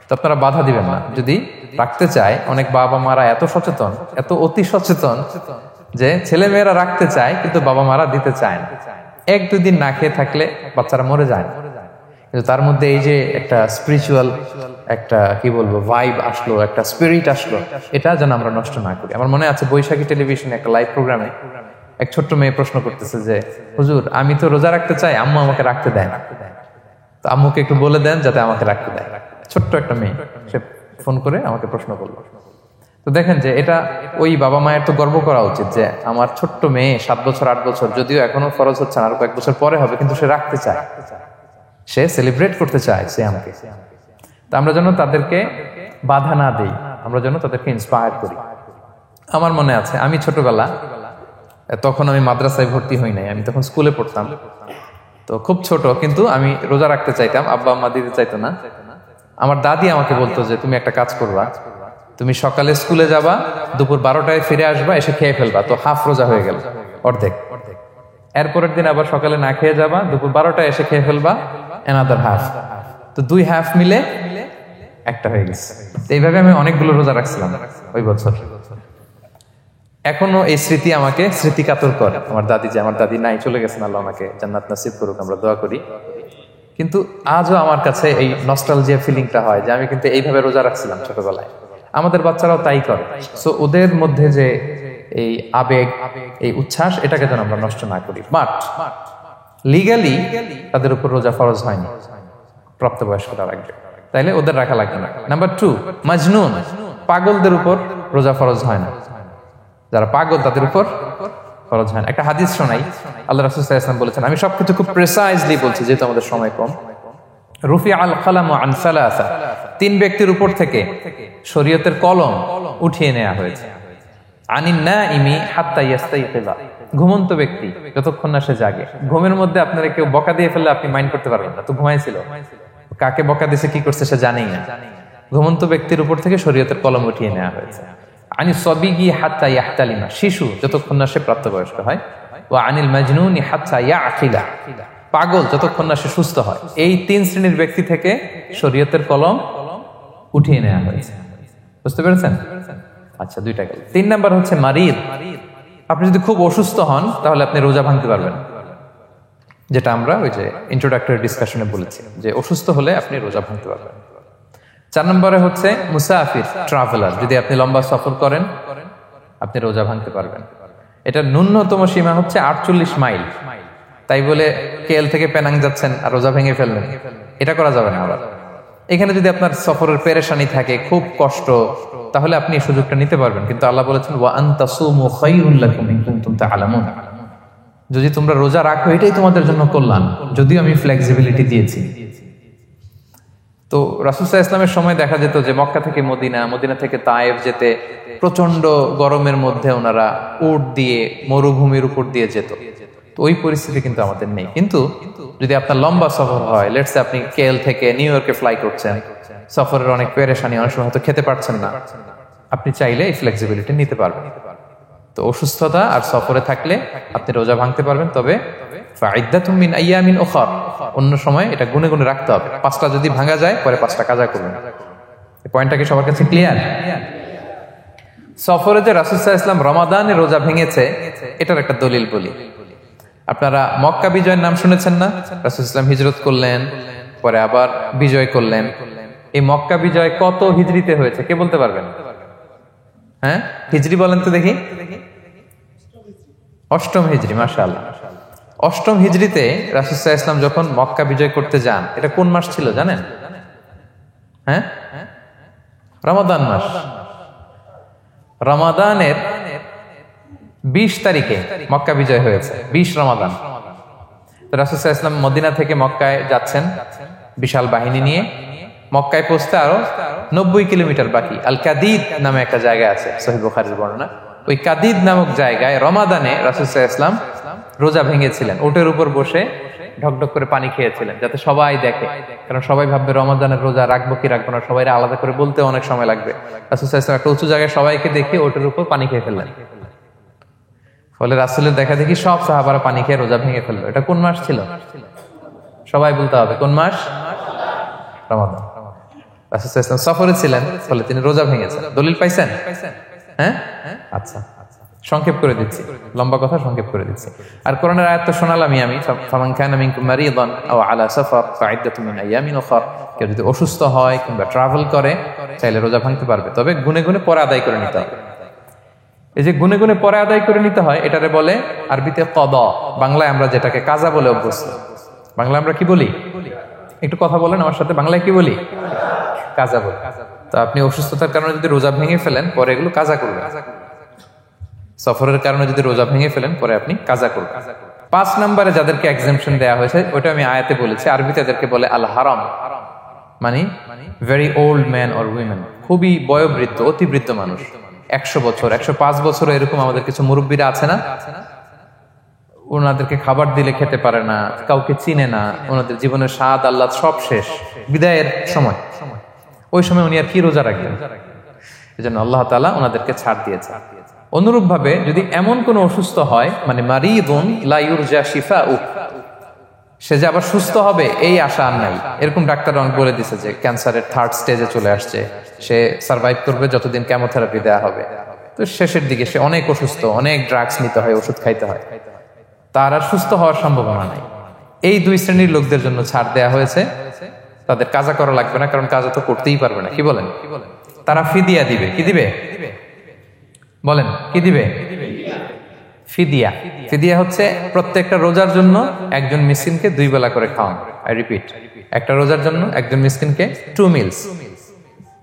তো আপনারা বাধা দিবেন না যদি রাখতে চায়। অনেক বাবা মারা এত সচেতন, এত অতি সচেতন যে ছেলে মেয়েরা রাখতে চায় কিন্তু বাবা মারা দিতে চায় না। 1-2 দিন না খেয়ে থাকলে বাচ্চারা মরে যায় না, কিন্তু তার মধ্যে এই যে একটা স্পিরিচুয়াল একটা কি বলবো ভাইব আসলো, একটা স্পিরিট আসলো, এটা যেন আমরা নষ্ট না করি। আমার মনে আছে বৈশাখী টেলিভিশনে একটা লাইভ প্রোগ্রামে এক ছোট্ট মেয়ে প্রশ্ন করতেছে যে হুজুর, আমি তো রোজা রাখতে চাই, আম্মু আমাকে রাখতে দেয় না, তো আম্মুকে একটু বলে দেন যাতে আমাকে রাখতে দেয়। ছোট্ট একটা মেয়ে, সে ফোন করে আমাকে প্রশ্ন করলো। তো দেখেন যে এটা ওই বাবা মায়ের তো গর্ব করা উচিত যে আমার ছোট্ট মেয়ে 7 বছর 8 বছর, যদিও এখনো ফরজ হচ্ছে না, আর কয়েক বছর পরে হবে, কিন্তু সে রাখতে চায়, সে সেলিব্রেট করতে চায় সে আমাকে। তো আমরা যেন তাদেরকে বাধা না দেই, আমরা যেন তাদেরকে ইন্সপায়ার করি। আমার মনে আছে আমি ছোটবেলা, তখন আমি মাদ্রাসায় ভর্তি হই নাই, আমি তখন স্কুলে পড়তাম, তো খুব ছোট, কিন্তু আমি রোজা রাখতে চাইতাম, আব্বা আম্মা দিতে চাইতো না। আমার দাদি আমাকে বলতো যে তুমি একটা কাজ করবা, তুমি সকালে স্কুলে যাবা, দুপুর 12টায় ফিরে আসবা, এসে খেয়ে ফেলবা, তো হাফ রোজা হয়ে গেল, অর্ধেক। এরপরের দিন আবার সকালে না খেয়ে যাবা, দুপুর 12টায় এসে খেয়ে ফেলবা, অ্যানাদার হাফ, তো 2 হাফ মিলে একটা হয়ে গেছে। এইভাবে আমি অনেকগুলো রোজা রাখছিলাম ওই বছর। এখনো এই স্মৃতি আমাকে স্মৃতিকাতর করে। আমার দাদি, যে আমার দাদি নাই, চলে গেছেন, আল্লাহ আমাকে জান্নাত নসিব করুক, আমরা দোয়া করি। কিন্তু আজও আমার কাছে এই নস্টালজিয়া ফিলিংটা হয় যে আমি কিন্তু এইভাবে রোজা রাখছিলাম ছোটবেলায়। আমাদের বাচ্চারাও তাই করে। সো ওদের মধ্যে যে এই আবেগ, এই উচ্ছ্বাস, এটাকে যেন আমরা নষ্ট না করি। বাট লিগালি তাদের উপর রোজা ফরজ হয়নি, প্রাপ্তবয়স্করা রাখবে, তাইলে ওদের রাখা লাগবে না। নাম্বার 2, মাজনুন, পাগলদের উপর রোজা ফরজ হয় না। যারা পাগল তাদের উপর ফরজ হয় না। একটা হাদিস শোনাই, আল্লাহ রাসূল সাল্লাল্লাহু আলাইহি ওয়াসাল্লাম বলেছেন, আমি সবকিছু খুব প্রিসাইজলি বলছি যেহেতু আমাদের সময় কম। রুফি আল কালামু আন সালাসা, 3 ব্যক্তির উপর থেকে শরীয়তের কলম উঠিয়ে নেওয়া হয়েছে। আনিন নাইমি হাত্তা ইয়াস্তাইকিযা, ঘুমন্ত ব্যক্তি যতক্ষণ না সে জাগে। ঘুমের মধ্যে আপনারা কেউ বকা দিয়ে ফেললে আপনি মাইন্ড করতে পারবেন না, তো ঘুমাইছিল, কাকে বকা দিয়েছে কি করছে সে জানেই না। ঘুমন্ত ব্যক্তির উপর থেকে শরীয়তের কলম উঠিয়ে নেওয়া হয়েছে। আনি সবিগি হাত্তা ইয়াহতালিমা, শিশু যতক্ষণ না সে প্রাপ্তবয়স্ক হয়। ওয়া আনিল মাজনুনি হাত্তা ইয়াকিলা, পাগল যতক্ষণ না সে সুস্থ হয়। এই 3 শ্রেণীর ব্যক্তি থেকে শরীয়তের কলম উঠিয়ে নেওয়া হয়েছে। বুঝতে পেরেছেন? আচ্ছা, 2টা গেল। 3 নাম্বার হচ্ছে মারিদ। আপনি যদি খুব অসুস্থ হন তাহলে আপনি রোজা ভাঙতে পারবেন, যেটা আমরা ওই যে ইন্ট্রোডাক্টরি ডিসকাশনে বলেছি যে অসুস্থ হলে আপনি রোজা ভাঙতে পারবেন। 4 নম্বরে হচ্ছে মুসাফির, ট্রাভেলার, যদি আপনি লম্বা সফর করেন আপনি রোজা ভাঙতে পারবেন। এটা ন্যূনতম সীমা হচ্ছে 48 মাইল। তাই বলে কেএল থেকে পেনাং যাচ্ছেন আর রোজা ভেঙে ফেললেন, এটা করা যাবে না। আবার এখানে যদি আপনার সফরের পেরেশানি থাকে, খুব কষ্ট, তাহলে আপনি এই সুযোগটা নিতে পারবেন। কিন্তু আল্লাহ বলেছেন ওয়া আন তাসুমু খায়রুল লাকুম ইন কুনতুম তা'লামুন, যদি তোমরা রোজা রাখো এটাই তোমাদের জন্য কল্যাণ, যদিও আমি ফ্লেক্সিবিলিটি দিয়েছি। তো রাসূল সাল্লাল্লাহু আলাইহি ওয়াসাল্লামের সময় দেখা যেত যে মক্কা থেকে মদিনা, মদিনা থেকে তায়েফ যেতে প্রচন্ড গরমের মধ্যে ওনারা উট দিয়ে মরুভূমির উপর দিয়ে যেত। তো ওই পরিস্থিতি কিন্তু আমাদের নেই। কিন্তু যদি আপনার লম্বা সফর হয়, লেটস সে আপনি কেএল থেকে নিউ ইয়র্কে ফ্লাই করছেন, সফরের অনেক পেরেশানি, অনেক সময় হয়তো খেতে পারছেন না, আপনি চাইলে এই ফ্লেক্সিবিলিটি নিতে পারবেন। তো অসুস্থতা আর সফরে থাকলে আপনি রোজা ভাঙতে পারবেন, তবে ফাইদ্দাতুম মিন আইয়ামিন উখর, অন্য সময় এটা গুনে গুনে রাখতে হবে। 5টা যদি ভাঙা যায় পরে 5টা কাজা করবেন। এই পয়েন্টটা কি সবার কাছে ক্লিয়ার? সফরে যে রাসূল সাল্লাল্লাহু আলাইহি ওয়াসাল্লাম রমাদানে রোজা ভেঙেছে, এটার একটা দলিল বলি। আপনারা মক্কা বিজয়ের নাম শুনেছেন না? রাসূল সাল্লাল্লাহু আলাইহি ওয়াসাল্লাম হিজরত করলেন, পরে আবার বিজয় করলেন। এই মক্কা বিজয় কত হিজরিতে হয়েছে কে বলতে পারবেন? হ্যাঁ, হিজরি বলেন তো দেখি। 8ম হিজরি, মাশাআল্লাহ। 8ম হিজরিতে রাসূল সাল্লাল্লাহু আলাইহি ওয়াসাল্লাম যখন মক্কা বিজয় করতে যান, এটা কোন মাস ছিল জানেন? হ্যাঁ, রমাদান মাস। রমাদানের 20 তারিখে মক্কা বিজয় হয়েছে, 20 রমাদান। তো রাসূল সাল্লাল্লাহু আলাইহি ওয়াসাল্লাম মদিনা থেকে মক্কায় যাচ্ছেন বিশাল বাহিনী নিয়ে। মক্কায় পৌঁছতে আরো 90 কিলোমিটার বাকি। আল কাদিদ নামে একটা জায়গা আছে, সহিহ বুখারীর বর্ণনা। ওই কাদিদ নামক জায়গায় রমাদানে রাসূল সাল্লাল্লাহু আলাইহি ওয়াসাল্লাম রোজা ভেঙেছিলেন, ওটের উপর বসে ঢকঢক করে পানি খেয়েছিলেন যাতে সবাই দেখে, কারণ সবাই ভাববে রমাদানের রোজা রাখবো কি রাখবো না, সবাই আলাদা করে বলতে অনেক সময় লাগবে। রাসূল সাল্লাল্লাহু আলাইহি ওয়াসাল্লাম একটা উঁচু জায়গায় সবাইকে দেখে ওটের উপর পানি খেয়ে ফেললেন। ফলে রাসূলের দেখা দেখি সব সাহাবারা পানি খেয়ে রোজা ভেঙে ফেললো। এটা কোন মাস ছিল? সবাই বলতে হবে কোন মাস? রমাদান। রাসূল সাল্লাল্লাহু আলাইহি ওয়াসাল্লাম সফরে ছিলেন, ফলে তিনি রোজা ভেঙেছেন। দলিল পাইছেন? হ্যাঁ, আচ্ছা সংক্ষেপ করে দিচ্ছি, লম্বা কথা সংক্ষেপ করে দিচ্ছি। আর কোরআনের আয়াত তো শোনালামই আমি, ফামান কানা মিনকুম মারিদান আও আলা সাফার ফাইদ্দাতুম মিন আইয়ামিন উখর। কেউ যদি অসুস্থ হয় কিংবা ট্রাভেল করে চাইলে রোজা ভাঙতে পারবে, তবে গুনে গুনে পরে আদায় করে নিতে হবে। এই যে গুনে গুনে পরে আদায় করে নিতে হয়, এটারে বলে আরবিতে কদা, বাংলায় আমরা যেটাকে কাজা বলে অভ্যস্ত। বাংলায় আমরা কি বলি? একটু কথা বলেন আমার সাথে, বাংলায় কি বলি? কাজা বলি। তো আপনি অসুস্থতার কারণে যদি রোজা ভেঙে ফেলেন পরে এগুলো কাজা করবেন। সফরের কারণে যদি রোজা ভেঙে ফেলেন পরে আপনি কাজা করবেন। 5 নম্বরে যাদেরকে এক্সাম্পশন দেওয়া হয়েছে ওটা আমি আয়াতে বলেছি, আরবিতে তাদেরকে বলে আল হারাম, মানে very old man or women, খুবই বয়োবৃদ্ধ, অতিবৃদ্ধ মানুষ, 100 বছর 105 বছর এরকম আমাদের কিছু মুরব্বীরা আছে না, ওনাদেরকে খাবার দিলে খেতে পারে না, কাউকে চিনে না, ওনাদের জীবনের স্বাদ আল্লাহ সব শেষ, বিদায়ের সময়, ওই সময় উনি আর কি রোজা রাখবেন? এজন্য আল্লাহ তাআলা ওনাদেরকে ছাড় দিয়েছে। অনুরূপ ভাবে যদি এমন কোন অসুস্থ হয়, মানে মারিদুন লা ইউরজা শিফাউ, সে যে আবার সুস্থ হবে এই আশা আর নাই, এরকম ডাক্তার অনেক বলে দিছে যে ক্যান্সারের 3rd স্টেজে চলে আসছে, সে সার্ভাইভ করবে যতদিন কেমোথেরাপি দেওয়া হবে, তো শেষের দিকে সে অনেক অসুস্থ, অনেক ড্রাগস নিতে হয়, ওষুধ খাইতে হয়, তার আর সুস্থ হওয়ার সম্ভাবনা নাই। এই 2 শ্রেণীর লোকদের জন্য ছাড় দেয়া হয়েছে, তাদের কাজা করা লাগবে না, কারণ কাজা তো করতেই পারবে না। কি বলেন? তারা ফিদিয়া দিবে। কি দিবে বলেন? কি দিবে? ফিদিয়া। ফিদিয়া হচ্ছে প্রত্যেকটা রোজার জন্য একজন মিসকিনকে 2 বেলা করে খাওয়ানো। আই রিপিট, একটা রোজার জন্য একজন মিসকিনকে 2 মিলস,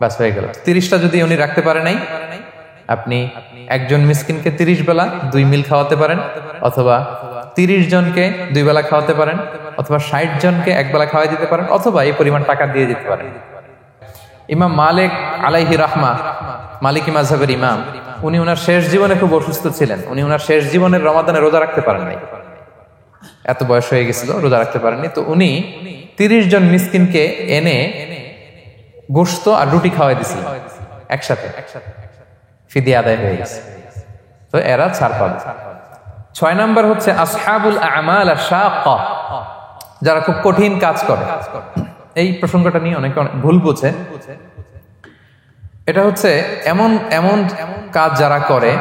বাস হয়ে গেল। 30টা যদি উনি রাখতে পারে নাই, আপনি একজন মিসকিনকে 30 বেলা 2 মিল খাওয়াতে পারেন, অথবা 30 জনকে 2 বেলা খাওয়াতে পারেন, অথবা 60 জনকে 1 বেলা খাওয়াই দিতে পারেন, অথবা এই পরিমাণ টাকা দিয়ে দিতে পারেন। ইমাম মালিক আলাইহি রাহমা, মালিকি মাযহাবের ইমাম, উনি ওনার শেষ জীবনে খুব অসুস্থ ছিলেন। উনি ওনার শেষ জীবনের রমাদানে রোজা রাখতে পারেন নাই, এত বয়স হয়ে গেছিল, রোজা রাখতে পারেননি। তো উনি 30 জন মিসকিনকে এনে গোশত আর রুটি খাওয়াই দিছিলেন একসাথে, ফিদিয়া আদায় হয়ে গেছে, তো এরা ছাড় পাবে। 6 নাম্বার হচ্ছে আসহাবুল আমাল আশ-শাক্কা, যারা খুব কঠিন কাজ করে। এই প্রসঙ্গটা নিয়ে অনেকে ভুল বোঝে। এটা হচ্ছে এমন এমন কাজ যারা করে,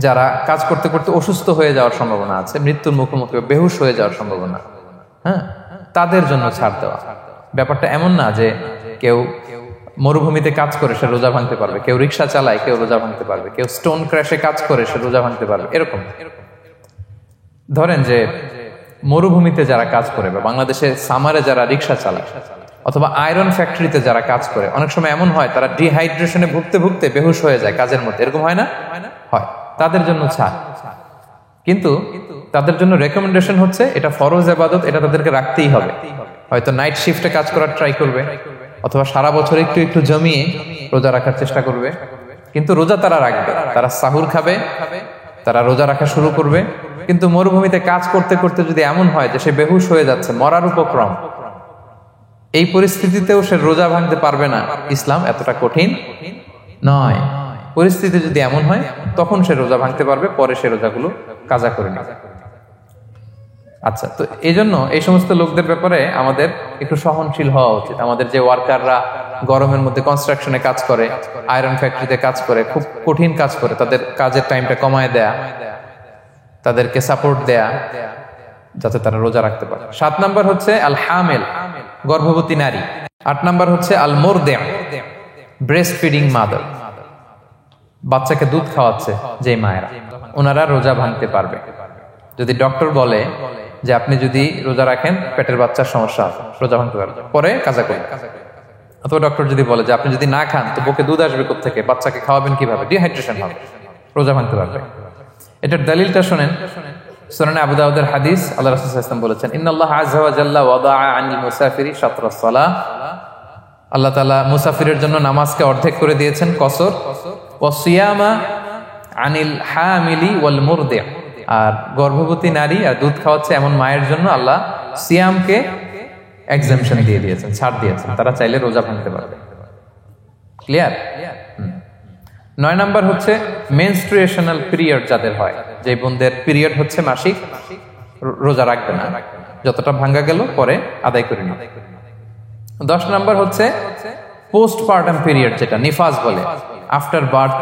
যারা কাজ করতে করতে অসুস্থ হয়ে যাওয়ার সম্ভাবনা আছে, মৃত্যুর মুখোমুখি, বেহুশ হয়ে যাওয়ার সম্ভাবনা, হ্যাঁ, তাদের জন্য ছাড় দেওয়া। ব্যাপারটা এমন না যে কেউ মরুভূমিতে কাজ করে সে রোজা ভাঙতে পারবে, কেউ রিক্সা চালায় কেউ রোজা ভাঙতে পারবে, কেউ স্টোন ক্র্যাশে কাজ করে সে রোজা ভাঙতে পারবে, এরকম। ধরেন যে মরুভূমিতে যারা কাজ করে, বা বাংলাদেশে সামারে যারা রিক্সা চালায়, অথবা আয়রন ফ্যাক্টরিতে যারা কাজ করে, অনেক সময় এমন হয় তারা ডিহাইড্রেশনে ভুগতে ভুগতে বেহুশ হয়ে যায় কাজের মধ্যে, এরকম হয় না? হয়। তাদের জন্য ছাড়, কিন্তু তাদের জন্য রেকমেন্ডেশন হচ্ছে এটা ফরজ ইবাদত, এটা তাদেরকে রাখতেই হবে। হয়তো নাইট শিফটে কাজ করার ট্রাই করবে, অথবা সারা বছর একটু একটু জমিয়ে রোজা রাখার চেষ্টা করবে, কিন্তু রোজা তারা রাখবে, তারা সাহুর খাবে, তারা রোজা রাখা শুরু করবে। কিন্তু মরুভূমিতে কাজ করতে করতে যদি এমন হয় যে সে বেহুশ হয়ে যাচ্ছে, মরার উপক্রম, এই পরিস্থিতিতেও সে রোজা ভাঙতে পারবে না, ইসলাম এতটা কঠিন নয়। পরিস্থিতি যদি এমন হয় তখন সে রোজা ভাঙতে পারবে, পরে সে রোজাগুলো কাজা করে নেবে। আচ্ছা, তো এই জন্য এই সমস্ত লোকদের ব্যাপারে আমাদের একটু সহনশীল হওয়া উচিত। আমাদের যে ওয়ার্কাররা গরমের মধ্যে কনস্ট্রাকশনে কাজ করে, আয়রন ফ্যাক্টরিতে কাজ করে, খুব কঠিন কাজ করে, তাদের কাজের টাইমটা কমায় দেয়া, তাদেরকে সাপোর্ট দেয়া, যাতে তারা রোজা রাখতে পারে। 7 নাম্বার হচ্ছে আল হামিল, গর্ভবতী নারী। 8 নাম্বার হচ্ছে আল মুরদি, ব্রেস্ট ফিডিং মাদার, বাচ্চাকে দুধ খাওয়াচ্ছে যে মায়েরা, ওনারা রোজা ভাঙতে পারবে। যদি ডক্টর বলে যে আপনি যদি রোজা রাখেন পেটের বাচ্চার সমস্যা আছে, রোজা ভাঙতে পারবে, পরে কাজা করবেন। অথবা ডক্টর যদি বলে যে আপনি যদি না খান তো বুকে দুধ আসবে কোত্থেকে, বাচ্চাকে খাওয়াবেন কিভাবে, ডিহাইড্রেশন হবে, রোজা ভাঙতে পারবে। এটার দলিলটা শোনেন, সুনানে আবু দাউদের হাদিস, আল্লাহ রাসূল সাল্লাল্লাহু আলাইহি ওয়াসাল্লাম বলেছেন, ইন্নাল্লাহ আযজা ওয়া জাল্লা ওয়াদাআ আনিল মুসাফিরি শাতরাস সালাহ, আল্লাহ তাআলা মুসাফিরের জন্য নামাজকে অর্ধেক করে দিয়েছেন, কসর, ওয়া সিয়ামা আনিল হামিলি ওয়াল মুরদি, আর গর্ভবতী নারী আর দুধ খাওয়াচ্ছে এমন মায়ের জন্য আল্লাহ সিয়ামকে এক্সাম্পশন দিয়ে দিয়েছেন, ছাড় দিয়েছেন, তারা চাইলে রোজা ভাঙতে পারবে। ক্লিয়ার? 9 নাম্বার হচ্ছে মেনস্ট্রুয়েশনাল পিরিয়ড যাদের হয়, যে বোনদের পিরিয়ড হচ্ছে মাসিক, রোজা রাখবে না, যতটা ভাঙ্গা গেল পরে আদায় করে নিবে। 10 নাম্বার হচ্ছে পোস্টপার্টাম পিরিয়ড, যেটা নিফাস বলে, আফটার বার্থ,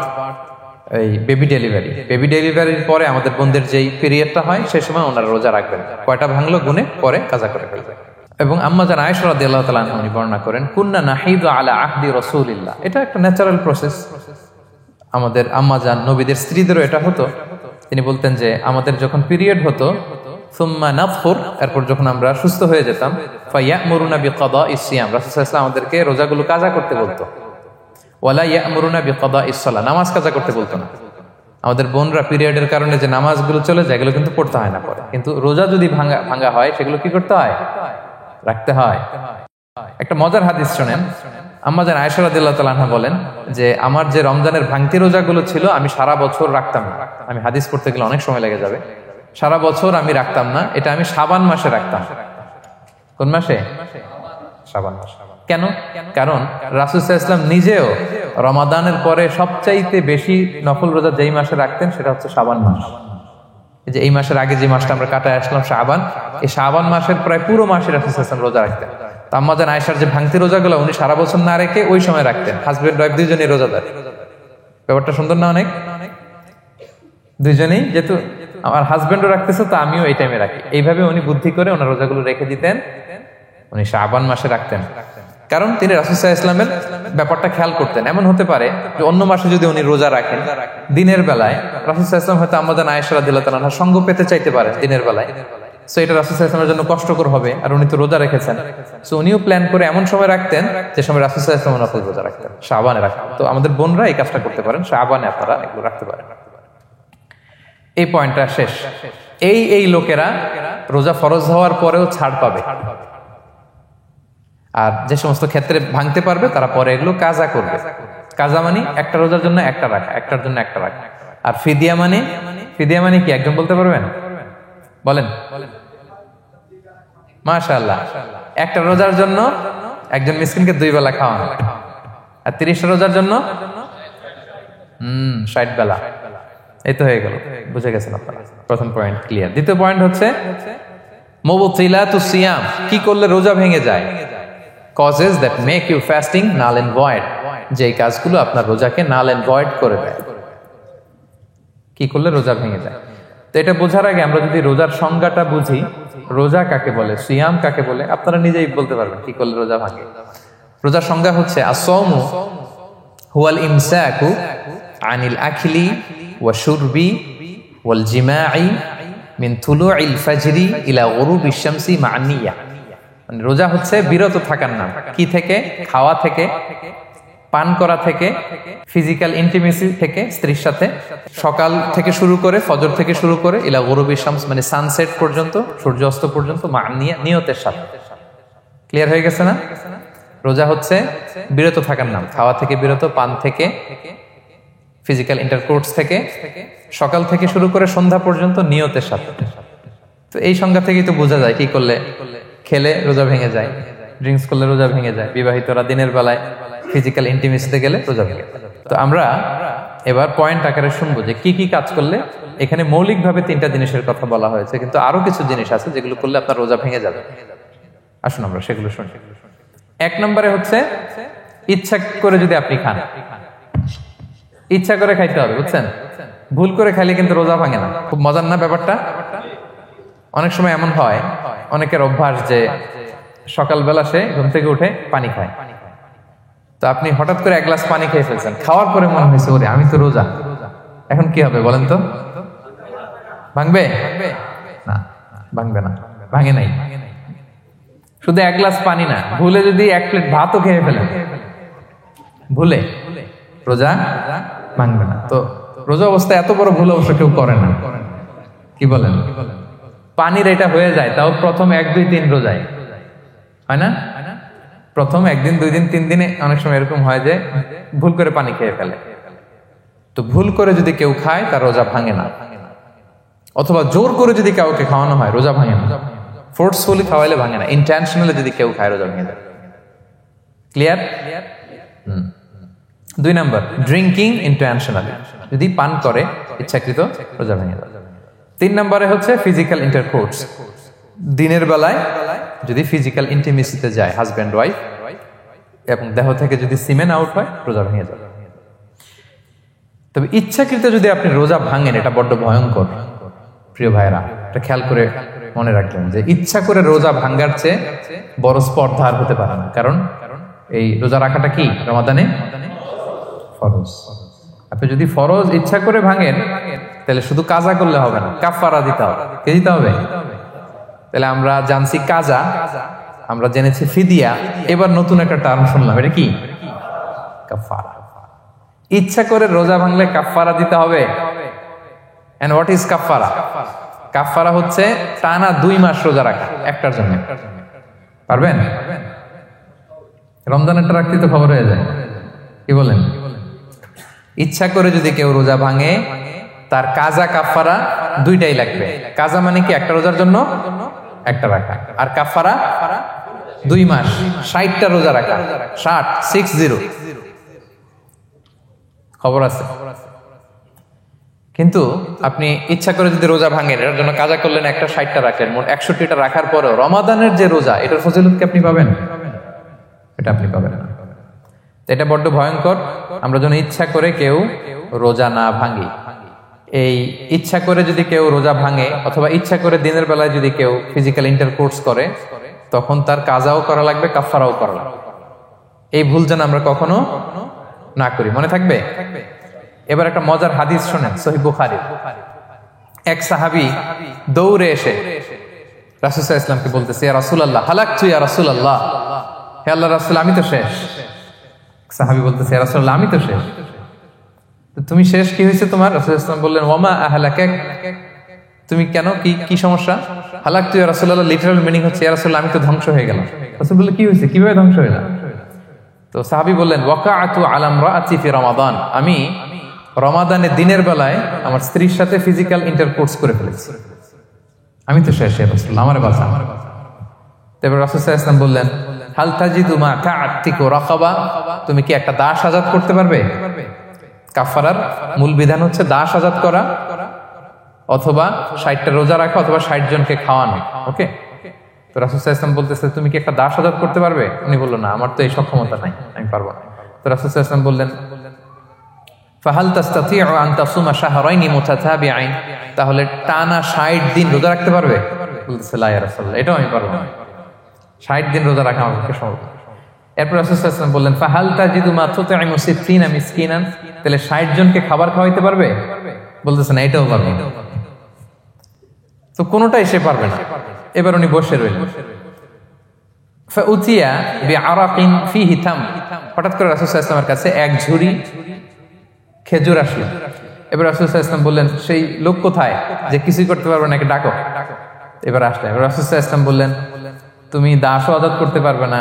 এই বেবি ডেলিভারির পরে আমাদের বোনদের যেই পিরিয়ডটা হয় সে সময় ওনারা রোজা রাখবেন। কয়টা ভাঙলো গুনে পরে কাজা করে ফেলবে। এবং আম্মা জান আয়েশা রাদিয়াল্লাহু তাআলা আনহা উনি বর্ণনা করেন, কুন্না নাহিদু আলা আহদি রাসূলিল্লাহ, এটা একটা ন্যাচারাল প্রসেস। আমাদের আম্মা জান নবীদের স্ত্রীদেরও এটা হতো। তিনি বলতেন যে আমাদের যখন পিরিয়ড হতো, সুম্মা নাতফুর, এরপর যখন আমরা সুস্থ হয়ে যেতাম, ফায়ামুরুনা বিকাদাইস সিয়াম, রাসূল সাল্লাল্লাহু আলাইহি ওয়াসাল্লাম আমাদেরকে রোজাগুলো কাজা করতে বলতো। ওয়ালা ইয়ামুরুনা বিকাদাইস সালাহ, নামাজ কাজা করতে বলতো না। আমাদের বোনরা পিরিয়ডের কারণে যে নামাজগুলো চলে যায়, এগুলো কিন্তু পড়তে হয় না পরে, কিন্তু রোজা যদি ভাঙা হয় সেগুলো কি করতে হয়? রাখতে হয়। একটা মজার হাদিস শোনেন, আম্মা জান আয়েশা রাদিয়াল্লাহু তাআলা আনহা বলেন যে আমার যে রমজানের ভাঙতি রোজাগুলো ছিল আমি সারা বছর রাখতাম না। আমি হাদিস পড়তে গেলে অনেক সময় লেগে যাবে। সারা বছর আমি রাখতাম না, এটা আমি শাবান মাসে রাখতাম। কোন মাসে? শাবান মাসে। কেন? কারণ রাসূল সাল্লাল্লাহু আলাইহি ওয়াসাল্লাম নিজেও রমাদানের পরে সবচাইতে বেশি নফল রোজা যেই মাসে রাখতেন সেটা হচ্ছে শাবান মাস। এই যে এই মাসের আগে যে মাসটা আমরা কাটায় আসলাম শাবান, এই শাবান মাসের প্রায় পুরো মাসে রাসূল সাল্লাল্লাহু আলাইহি ওয়াসাল্লাম রোজা রাখতেন। তো আম্মা জান আয়েশার যে ভাঙতি রোজাগুলো উনি সারা বছর না রেখে ওই সময় রাখতেন। হাজবেন্ড ওয়াইফ দুইজনই রোজাদার। ব্যাপারটা সুন্দর না? অনেক দুইজনেই, যেহেতু আমার হাজবেন্ডও রাখতেছে তো আমিও এই টাইমে রাখি, এইভাবে উনি বুদ্ধি করে ওনার রোজাগুলো রেখে দিতেন। উনি শাবান মাসে রাখতেন কারণ তিনি রাসূল সাল্লাল্লাহু আলাইহি ওয়াসাল্লামের ব্যাপারটা খেয়াল করতেন। এমন হতে পারে যে অন্য মাসে যদি উনি রোজা রাখেন, দিনের বেলায় রাসূল সাল্লাল্লাহু আলাইহি ওয়াসাল্লাম হয়তো আম্মা জান আয়েশা রাদিয়াল্লাহু তাআলা আনহা সঙ্গ পেতে চাইতে পারে দিনের বেলায়, সো এটা রাসূল সাল্লাল্লাহু আলাইহি ওয়াসাল্লামের জন্য কষ্টকর হবে, আর উনি তো রোজা রেখেছেন, সো উনিও প্ল্যান করে এমন সময় রাখতেন যে সময় রাসূল সাল্লাল্লাহু আলাইহি ওয়াসাল্লাম নফল রোজা রাখতেন, শাবানে রাখতেন। তো আমাদের বোনরা এই কাজটা করতে পারেন, শাবানে আপনারা এগুলো রাখতে পারেন। এই পয়েন্টটা শেষ। এই লোকেরা রোজা ফরজ হওয়ার পরেও ছাড় পাবে, আর যে সমস্ত ক্ষেত্রে ভাঙতে পারবে তারা পরে এগুলো কাজা করবে। কাজা মানে একটা রোজার জন্য একটা রাখা, একটার জন্য একটা রাখা। আর ফিদিয়া মানে কি একজন বলতে পারবেন? বলেন। মাশাআল্লাহ, একটা রোজার জন্য একজন মিসকিনকে 2 বেলা খাওয়ানো, আর 30 রোজার জন্য 60 বেলা। এই তো হয়ে গেল, বুঝে গেছেন আপনারা। প্রথম পয়েন্ট ক্লিয়ার। দ্বিতীয় পয়েন্ট হচ্ছে মুবতিলাতুস সিয়াম, কি করলে রোজা ভেঙে যায়। causes that make you fasting null and void, যে কাজগুলো আপনার রোজাকে null and void করে দেয়। কি করলে রোজা ভেঙে যায়? তো এটা বোঝার আগে আমরা যদি রোজার সংজ্ঞাটা বুঝি, রোজা কাকে বলে, সিয়াম কাকে বলে, আপনারা নিজেই বলতে পারবেন কি করলে রোজা ভাঙে। রোজার সংজ্ঞা হচ্ছে আসসাওমু হুয়াল ইমসাকু আনিল আখলি ওয়া শুরবি ওয়াল জিমাই মিন তুলুইল ফাজরি ইলা গুরুবিশ শামসি মা নিয়া। মানে রোজা হচ্ছে বিরত থাকার নাম। কি থেকে? খাওয়া থেকে, পান করা থেকে, ফিজিক্যাল ইন্টিমেসি থেকে স্ত্রীর সাথে, সকাল থেকে শুরু করে, ফজর থেকে শুরু করে ইলা গুরুবিশ শামস মানে সানসেট পর্যন্ত, সূর্যাস্ত পর্যন্ত, মা নিয়তের সাথে। ক্লিয়ার হয়ে গেছে না? রোজা হচ্ছে বিরত থাকার নাম। খাওয়া থেকে বিরত, পান থেকে, ফিজিক্যাল ইন্টারকোর্স থেকে, সকাল থেকে শুরু করে সন্ধ্যা পর্যন্ত নিয়তের সাথে। তো এই সংজ্ঞা থেকেই তো বোঝা যায় কি করলে, খেলে রোজা ভেঙে যায়, ড্রিঙ্কস করলে রোজা ভেঙে যায়, বিবাহিতরা দিনের বেলায় ফিজিক্যাল ইন্টিমেসিতে গেলে রোজা ভেঙে যায়। তো আমরা এবার পয়েন্ট আকারে শুনবো যে কি কি কাজ করলে। এখানে মৌলিকভাবে 3টা জিনিসের কথা বলা হয়েছে, কিন্তু আরো কিছু জিনিস আছে যেগুলো করলে আপনার রোজা ভেঙে যাবে। আসুন আমরা সেগুলো শুনি। 1 নম্বরে হচ্ছে ইচ্ছা করে যদি আপনি খান, ইচ্ছা করে খাইতে হবে, বুঝছেন? ভুল করে খাইলে কিন্তু রোজা ভাঙে না। খুব মজার না ব্যাপারটা? অনেক সময় এমন হয়, অনেকের অভ্যাস যে সকালবেলা সে ঘুম থেকে উঠে পানি খায়। তো আপনি হঠাৎ করে 1 গ্লাস পানি খেয়ে ফেলছেন, খাওয়ার পরে মনে হয়েছে ওরে আমি তো রোজা, এখন কি হবে বলেন তো? ভাঙবে না? ভাঙবে না, ভাঙে নাই। শুধু 1 গ্লাস পানি না, ভুলে যদি 1 প্লেট ভাতও খেয়ে ফেলেন, ভুলে, রোজা ভাঙবে না। তো রোজা অবস্থায় এত বড় ভুল অবশ্য কেউ করে না, কি বলেন? পানির এটা হয়ে যায়, তাও প্রথম 1, 2, 3 রোজায় হয় না? প্রথম 1 দিন, 2 দিন, 3 দিনে অনেক সময় এরকম হয় যে ভুল করে পানি খেয়ে ফেলে। তো ভুল করে যদি কেউ খায় তার রোজা ভাঙে না। অথবা জোর করে যদি কাউকে খাওয়ানো হয় রোজা ভাঙে না, ফোর্সফুলি খাওয়াইলে ভাঙে না, ইন্টেনশনালি যদি কেউ খায় রোজা ভেঙে যায়। ক্লিয়ার? 2 নাম্বার, ড্রিঙ্কিং ইন্টেনশনালি, যদি পান করে ইচ্ছাকৃত রোজা ভেঙে যায়। 3 নম্বরে হচ্ছে ফিজিক্যাল ইন্টারকোর্স, দিনের বেলায় যদি ফিজিক্যাল ইন্টিমেসিতে যায় হাজব্যান্ড ওয়াইফ এবং দেহ থেকে যদি সিমেন আউট হয় রোজা ভেঙে যাবে। তবে ইচ্ছাকৃত যদি আপনি রোজা ভাঙেন এটা বড্ড ভয়ঙ্কর প্রিয় ভাইরা, এটা খেয়াল করে মনে রাখবেন যে ইচ্ছা করে রোজা ভাঙ্গার চেয়ে বড় স্পর্ধা আর হতে পারে না। কারণ এই রোজা রাখাটা কি রমাদানে ফরজ। আপনি যদি ফরজ ইচ্ছা করে ভাঙেন তাহলে শুধু কাজা করলে হবে না, কাফারা দিতে হবে। কে দিতে হবে? তাহলে আমরা জানছি কাজা, আমরা জেনেছি ফিদিয়া, এবার নতুন একটা টার্ম শুনলাম, এটা কি? কাফারা। ইচ্ছা করে রোজা ভাঙলে কাফারা দিতে হবে। এন্ড হোয়াট ইজ কাফারা? কাফারা হচ্ছে টানা 2 মাস রোজা রাখা একটার জন্য। পারবেন? রমজানেরটা রাখতে তো খবর হয়ে যায়, কি বলেন? ইচ্ছা করে যদি কেউ রোজা ভাঙে তার কাজা কাফারা দুইটাই লাগবে। কাজা মানে কি? একটা রোজার জন্য একটা রাখা, আর কাফারা 2 মাস 60টা রোজা রাখা। 60 খবর আছে। কিন্তু আপনি ইচ্ছা করে যদি রোজা ভাঙেন এটার জন্য কাজা করলেন, একটা 60টা রাখলেন, মোট 61টা রাখার পরেও রমাদানের যে রোজা এটার ফজিলত কি আপনি পাবেন? এটা আপনি পাবেন না। এটা বড্ড ভয়ঙ্কর। আমরা যেন ইচ্ছা করে কেউ রোজা না ভাঙি। এই ইচ্ছা করে যদি কেউ রোজা ভাঙে অথবা ইচ্ছা করে দিনের বেলায় যদি কেউ ফিজিক্যাল ইন্টারকোর্স করে তখন তার কাজাও করা লাগবে, কাফারাও করা লাগবে। এই ভুল যেন আমরা কখনো না করি, মনে থাকবে। এবার একটা মজার হাদিস শোনেন, সহিহ বুখারী। এক সাহাবী দৌড়ে এসে রাসূল সাল্লাল্লাহু আলাইহি ওয়াসাল্লামকে বলতেছে, ইয়া রাসূলুল্লাহ হালাকতু ইয়া রাসূলুল্লাহ, হে আল্লাহর রাসূল আমি তো শেষ। সাহাবী বলতেছে, ইয়া রাসূলুল্লাহ আমি তো শেষ। তুমি শেষ, কি হয়েছে তোমার? রাসূল সাল্লাল্লাহু আলাইহি ওয়াসাল্লাম বললেন, ওয়ামা আহলাকাক, তুমি কেন, কি সমস্যা? হালাকতু ইয়া রাসূলুল্লাহ লিটারাল মিনিং হচ্ছে ইয়া রাসূলুল্লাহ আমি তো ধ্বংস হয়ে গেলাম। রাসূল বললেন, কি হয়েছে, কিভাবে ধ্বংস হইলাম? তো সাহাবী বললেন, ওয়াকাআতু আলা ইমরাআতি ফি রমাদান, আমি রমাদানে দিনের বেলায় আমার স্ত্রীর সাথে ফিজিক্যাল ইন্টারকোর্স করে ফেলেছি, আমি তো শেষ, ইয়া রাসূলুল্লাহ আমারে বাঁচান। তারপর রাসূল সাল্লাল্লাহু আলাইহি ওয়াসাল্লাম বললেন, হাল তাজিদু মা কা'আতিকু রাকাবা, তুমি কি একটা দাস আজাদ করতে পারবে? কাফারার মূল বিধান হচ্ছে দাস আজাদ করা অথবা 60টা রোজা রাখা অথবা 60 জনকে খাওয়ানো। ওকে, তো রাসূল সাল্লাল্লাহু আলাইহি ওয়াসাল্লাম বলতেছে, তুমি কি একটা দাস আজাদ করতে পারবে? উনি বলল, না আমার তো এই সক্ষমতা নাই, আমি পারবো না। তো রাসূল সাল্লাল্লাহু আলাইহি ওয়াসাল্লাম বললেন, ফাহাল তাস্তাতিউ আন তাসুমা শাহরাইনি মুতাতাবিআইন, তাহলে টানা 60 দিন রোজা রাখতে পারবে? বলতেছে, লা ইয়া রাসূলুল্লাহ, এটাও আমি পারবো না, 60 দিন রোজা রাখা আমার পক্ষে সম্ভব না। এরপর রাসূল সাল্লাল্লাহু আলাইহি ওয়াসাল্লাম বললেন, ফাহাল তাজিদু মা তুতঈমু 60 মিসকিনান, তাহলে 60 জনকে খাবার খাওয়াইতে পারবে? বলতেছে, না এটাও পারবো না। তো কোনোটাই সে পারবে না। এবার উনি বসে রইলেন। ফাউতিয়া বিআরাকিন ফিহি তাম, হঠাৎ করে রাসূল সাল্লাল্লাহু আলাইহি ওয়াসাল্লামের কাছে এক ঝুড়ি খেজুর আসলো। এবার রাসূল সাল্লাল্লাহু আলাইহি ওয়াসাল্লাম বললেন, সেই লোক কোথায় যে কিছুই করতে পারবে না, একে ডাকো। এবার আসলে এবার রাসূল সাল্লাল্লাহু আলাইহি ওয়াসাল্লাম বললেন, তুমি দাসও আজাদ করতে পারবে না,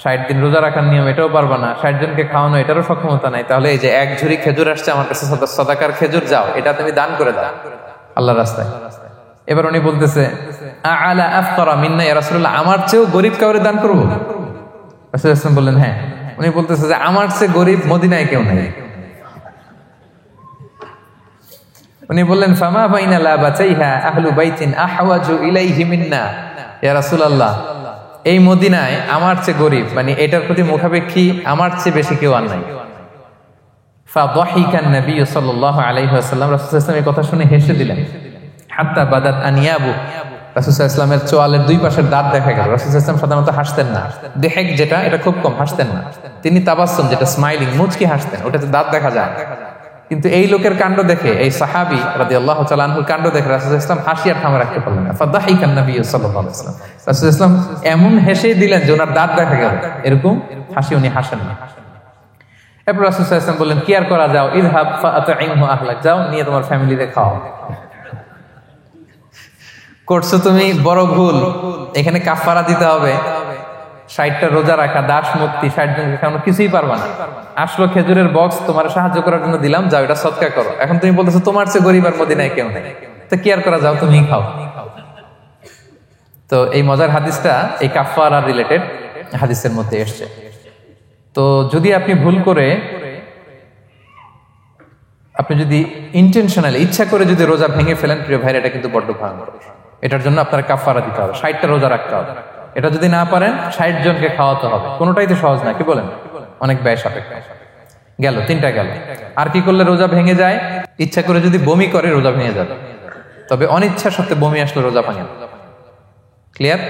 60 দিন রোজা রাখার নিয়ম এটাও পারবে না, 60 জনকে খাওয়ানো এটারও সক্ষমতা নাই, তাহলে এই যে এক ঝুড়ি খেজুর আসছে আমার কাছে, সাদাকার খেজুর, যাও এটা তুমি দান করে দাও আল্লাহর রাস্তায়। এবার উনি বলতেছে, আলা আফতারা মিন্না ইয়া রাসূলুল্লাহ, আমার চেয়েও গরীব কাউরে দান করব? রাসূল সাল্লাল্লাহু আলাইহি ওয়াসাল্লাম বললেন, হ্যাঁ। উনি বলতেছে যে আমার চেয়ে গরীব মদিনায় কেউ নাই। উনি বললেন, ফামা বাইনা লাবাতাইহা আহলু বাইতিন আহওয়াজু ইলাইহি মিন্না ইয়া রাসূলুল্লাহ, এই মদিনায় আমার চেয়ে গরীব মানে এটার প্রতি মুখাপেক্ষী আমার চেয়ে বেশি কেউ আর নাই। ফাদাহিকান নবী সাল্লাল্লাহু আলাইহি ওয়াসাল্লাম, রাসূল সাল্লাল্লাহু আলাইহি ওয়াসাল্লাম এই কথা শুনে হেসে দিলেন। হাত্তা বাদাত আনিয়াবু, রাসূল সাল্লাল্লাহু আলাইহি ওয়াসাল্লামের চোয়ালের দুই পাশের দাঁত দেখা গেল। রাসূল সাল্লাল্লাহু আলাইহি ওয়াসাল্লাম সাধারণত হাসতেন না, দেহেক যেটা এটা খুব কম হাসতেন না, তিনি তাবাসসুম যেটা স্মাইলিং মুচকি হাসতেন, ওটাতে দাঁত দেখা যায়। কিন্তু এই লোকের কাণ্ড দেখে, এই সাহাবী রাদিয়াল্লাহু তাআলা আনহুর কাণ্ড দেখে রাসূল সাল্লাল্লাহু আলাইহি ওয়াসাল্লাম হাসি আর থামে রাখতে পারলেন না। ফাদাহিকান নবী সাল্লাল্লাহু আলাইহি ওয়াসাল্লাম, রাসূল সাল্লাল্লাহু আলাইহি ওয়াসাল্লাম এমন হেসে দিলেন যে ওনার দাঁত দেখা গেল, এরকম হাসি উনি হাসেন না। এরপর রাসূল সাল্লাল্লাহু আলাইহি ওয়াসাল্লাম বললেন, কি আর করা, যাও, ইযহাব ফাআতঈমহু আহলাক, যাও নিয়ে তোমার ফ্যামিলিতে খাও। করছো তুমি বড় ভুল, এখানে কাফারা দিতে হবে, 60টা রোজা রাখা, দাস মুক্তি, 60 জনকে খাওয়ানো, কিছুই পারবা না। আসলো খেজুরের বক্স, তোমার সাহায্য করার জন্য দিলাম, যাও এটা সদকা করো। এখন তুমি বলতেছো তোমার চেয়ে গরীব আর মদিনায় কেউ নেই। তো কি আর করা, যাও তুমি খাও। তো এই মজার হাদিসটা এই কাফারা রিলেটেড হাদিসের মধ্যে এসছে। তো যদি আপনি ভুল করে, আপনি যদি ইন্টেনশনালি ইচ্ছা করে যদি রোজা ভেঙে ফেলেন, প্রিয় ভাইরা, এটা কিন্তু বড্ড ভয়ঙ্কর। এটার জন্য আপনার কাফারা দিতে হবে, 60টা রোজা রাখতে হবে। এটা যদি না পারেন 60 জনকে খাওয়াতে হবে। কোনোটাই তো সহজ না, কি বলেন? অনেক ব্যয় সাপেক্ষ। গেল 3টা গেল। আর কি করলে রোজা ভেঙে যায়? ইচ্ছা করে যদি বমি করে রোজা ভেঙে যাবে, তবে অনিচ্ছা সত্ত্বে বমি আসলে রোজা ভাঙে। ক্লিয়ার?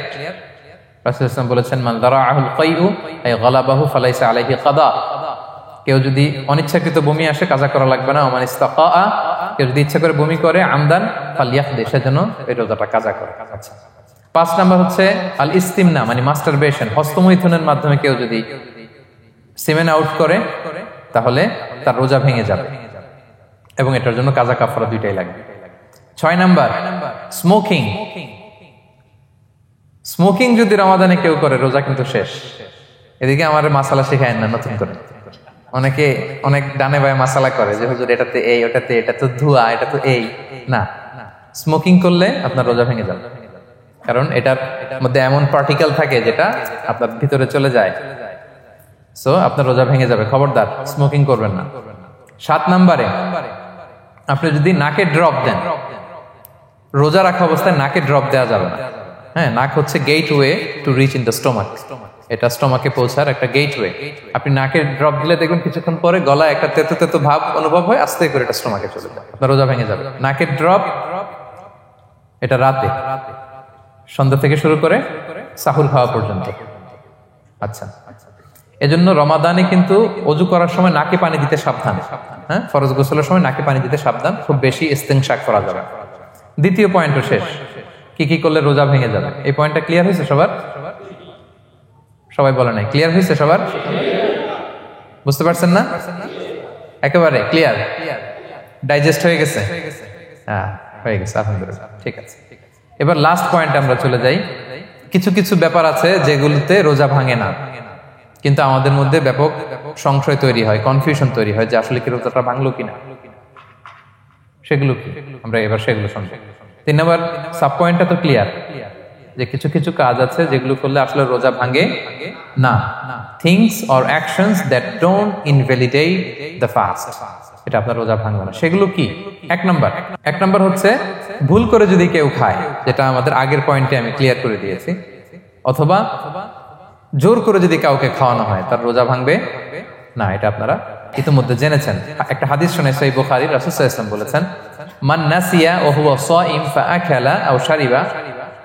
রাসূল সাল্লাল্লাহু আলাইহি ওয়াসাল্লাম বলেছেন, মান দারাআহুল কাইউ আই গালাবাহু ফালাইসা আলাইহি কাদা। কেউ যদি অনিচ্ছাকৃত বমি আসে কাজা করা লাগবে না। ওমান ইস্তাকা, কেউ যদি ইচ্ছা করে বমি করে আমদান ফালিয়াকদি, সেজন্য এই রোজাটা কাজা করে। আচ্ছা, 5 নাম্বার হচ্ছে আল ইস্তিমনা, মানে মাস্টারবেশন, হস্তমৈথুনের মাধ্যমে কেউ যদি সিমেন আউট করে তাহলে তার রোজা ভেঙে যাবে এবং এটার জন্য কাজা কাফারা দুইটাই লাগবে। 6 নাম্বার স্মোকিং। স্মোকিং যদি রমাদানে কেউ করে রোজা কিন্তু শেষ। এদিকে আমার মাসালা শেখায় না নতুন করে, অনেকে অনেক ডানে বায়ে মাসালা করে যে হুজুর এটাতে এই, ওটাতে এটা তো ধোঁয়া, এটা তো এই না। স্মোকিং করলে আপনার রোজা ভেঙে যাবে, কারণ এটার মধ্যে এমন পার্টিকেল থাকে যেটা আপনার ভিতরে চলে যায়। সো আপনার রোজা ভেঙে যাবে, খবরদার স্মোকিং করবেন না। 7 নাম্বারে আপনি যদি নাকে ড্রপ দেন, রোজা রাখা অবস্থায় নাকে ড্রপ দেওয়া যাবে না। হ্যাঁ, নাক হচ্ছে gateway to reach in the stomach. এটা স্টোমাকে পৌঁছার একটা গেটওয়ে। আপনি নাকে ড্রপ দিলে দেখবেন কিছুক্ষণ পরে গলায় একটা তেতো তেতো ভাব অনুভব হয়, আস্তে করে এটা স্টোমাকে চলে যায়, আপনার রোজা ভেঙে যাবে। নাকের ড্রপ এটা রাতে, সন্ধ্যা থেকে শুরু করে সাহুর খাওয়া পর্যন্ত। আচ্ছা, এজন্য রমাদানে কিন্তু অজু করার সময় নাকে পানি দিতে সাবধান। হ্যাঁ, ফরজ গোসলের সময় নাকে পানি দিতে সাবধান, খুব বেশি ইস্তেনশাক করা যাবে। দ্বিতীয় পয়েন্টও শেষ, কি কি করলে রোজা ভেঙে যাবে। এই পয়েন্টটা ক্লিয়ার হয়েছে সবার? সবাই বলে নাই, ক্লিয়ার হয়েছে সবার? বুঝতে পারছেন না? একেবারে ক্লিয়ার, ডাইজেস্ট হয়ে গেছে? হ্যাঁ, হয়ে গেছে, আলহামদুলিল্লাহ, ঠিক আছে। এবার লাস্ট পয়েন্ট আমরা চলে যাই। কিছু কিছু ব্যাপার আছে যেগুলোতে রোজা ভাঙে না, কিন্তু আমাদের মধ্যে ব্যাপক সংশয় তৈরি হয়, কনফিউশন তৈরি হয় যে আসলে কি রোজাটা ভাঙলো কিনা। সেগুলো কি আমরা এবার সেগুলো শুনবো। 3 নম্বর সাব পয়েন্টটা তো ক্লিয়ার যে কিছু কিছু কাজ আছে যেগুলো করলে আসলে রোজা ভাঙে না। Things or actions that don't invalidate the fast, এটা আপনার রোজা ভাঙবে না। সেগুলো কি? 1 নম্বর হচ্ছে ভুল করে যদি কেউ খায়, যেটা আমাদের আগের পয়েন্টে আমি ক্লিয়ার করে দিয়েছি, অথবা জোর করে যদি কাউকে খাওয়ানো হয়, তার রোজা ভাঙবে না। এটা আপনারা ইতিমধ্যে জেনেছেন। একটা হাদিস শুনে সহিহ বুখারী, রাসূল সাল্লাল্লাহু আলাইহি ওয়াসাল্লাম বলেছেন, মান নাসিয়া ওয়া হুয়া সাইম ফাআকালা আও শারিবা,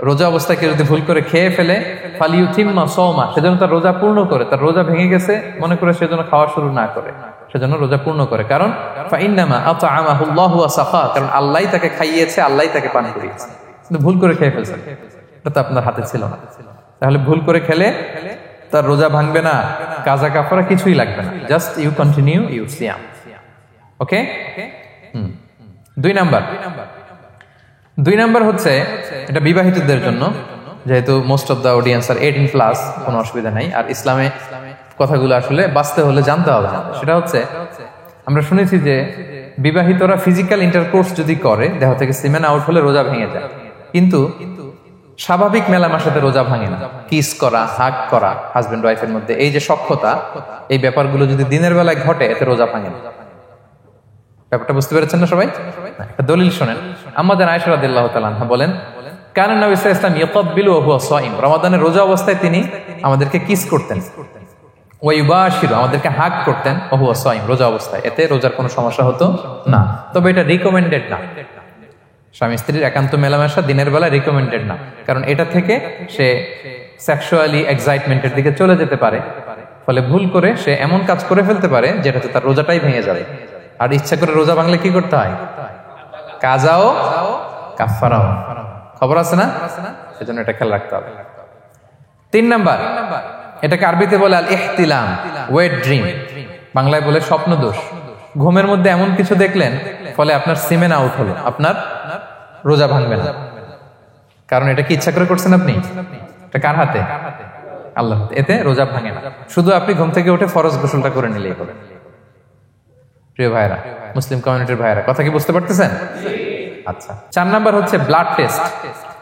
রোজা অবস্থায় কেউ যদি ভুল করে খেয়ে ফেলে, ফালিউতিম্মা সাওমা, সেজন্য তার রোজা পূর্ণ করে। তার রোজা ভেঙে গেছে মনে করে সেজন্য খাওয়া শুরু না করে, সেজন্য রোজা পূর্ণ করে। কারণ ফাইন্নামা আতআমাহুল্লাহু ওয়া সাকা, কারণ আল্লাহই তাকে খাইয়েছে, আল্লাহই তাকে পান করিয়েছে। কিন্তু ভুল করে খেয়ে ফেলছেন, এটা তো আপনার হাতে ছিল না। তাহলে ভুল করে খেলে তার রোজা ভাঙবে না, কাজা কাফারা কিছুই লাগবে না, জাস্ট ইউ কন্টিনিউ ইউ সিয়াম। ওকে। 2 নাম্বার হচ্ছে এটা বিবাহিতদের জন্য, যেহেতু most of the audience are 18+, কোনো অসুবিধা নাই। আর ইসলামে কথাগুলো আসলে বাঁচতে হলে জানতে হবে। সেটা হচ্ছে, আমরা শুনেছি যে বিবাহিতরা ফিজিক্যাল ইন্টারকোর্স যদি করে, দেহ থেকে সিমেন আউট হলে রোজা ভেঙে যায়, কিন্তু স্বাভাবিক মেলামেশার সাথে রোজা ভাঙে না। কিস করা, হাগ করা হাজবেন্ড ওয়াইফের মধ্যে, এই যে সখ্যতা, এই ব্যাপারগুলো যদি দিনের বেলায় ঘটে, এতে রোজা ভাঙে না। ব্যাপারটা বুঝতে পেরেছেন না সবাই? একটা দলিল শোনেন। আম্মা জান আয়েশা রাদিয়াল্লাহু তাআলা আনহা বলেন, কানা নবী সাল্লাল্লাহু আলাইহি ওয়াসাল্লাম ইয়াকাব্বিলু ওয়া হুয়া সাইম, রমাদানের রোজা অবস্থায় তিনি আমাদেরকে কিস করতেন, ওয়া ইউবাশিরু, আমাদেরকে হাগ করতেন, ওয়া হুয়া সাইম, রোজা অবস্থায়। এতে রোজার কোনো সমস্যা হতো না। তবে এটা রিকমেন্ডেড না। স্বামী স্ত্রীর একান্ত মেলামেশা দিনের বেলা রিকমেন্ডেড না, কারণ এটা থেকে সে সেক্সুয়ালি এক্সাইটমেন্টের দিকে চলে যেতে পারে। ফলে ভুল করে সে এমন কাজ করে ফেলতে পারে যেটাতে তার রোজাটাই ভেঙে যাবে। আর ইচ্ছা করে রোজা ভাঙলে কি করতে হয়? কাজাও কাফারাও। খবর আছে না? সেজন্য এটা খেয়াল রাখতে হবে। 3 নাম্বার, এটাকে আরবিতে বলে আল ইহতিলাম, ওয়েট ড্রিম, বাংলায় বলে স্বপ্ন দোষ। ঘুমের মধ্যে এমন কিছু দেখলেন, ফলে আপনার সিমেন আউট হলো, আপনার রোজা ভাঙবে না। কারণ এটা কি ইচ্ছা করে করছেন আপনি? এটা কার হাতে? আল্লাহর হাতে। এতে রোজা ভাঙে না। শুধু আপনি ঘুম থেকে উঠে ফরজ গোসলটা করে নিলেই হবে। প্রিয় ভাইরা, মুসলিম কমিউনিটির ভাইরা, কথা কি বুঝতে পারতেছেন? আচ্ছা, 4 নাম্বার হচ্ছে ব্লাড টেস্ট।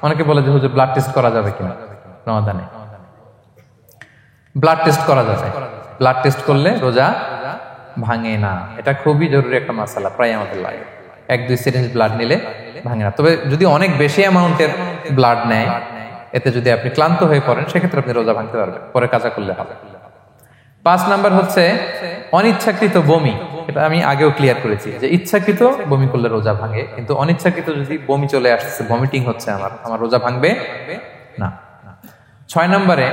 অনেকে বলে যে হুজুর ব্লাড টেস্ট করা যাবে কিনা রমাদানে। ব্লাড টেস্ট করা যাবে। ব্লাড টেস্ট করলে রোজা ভাঙে না। এটা খুবই জরুরি একটা মাসালা, প্রায় আমাদের লাগে। 1-2 সিরিঞ্জ ব্লাড নিলে ভাঙে না। তবে যদি অনেক বেশি অ্যামাউন্টের ব্লাড নেয়, এতে যদি আপনি ক্লান্ত হয়ে পড়েন, সেক্ষেত্রে আপনি রোজা ভাঙতে পারবেন, পরে কাজা করলে হবে। 5 নাম্বার হচ্ছে অনিচ্ছাকৃত বমি। এটা আমি আগেও ক্লিয়ার করেছি যে ইচ্ছাকৃত বমি করলে রোজা ভাঙে, কিন্তু অনিচ্ছাকৃত যদি বমি চলে আসছে, ভমিটিং হচ্ছে, আমার রোজা ভাঙবে না। 6 নম্বরে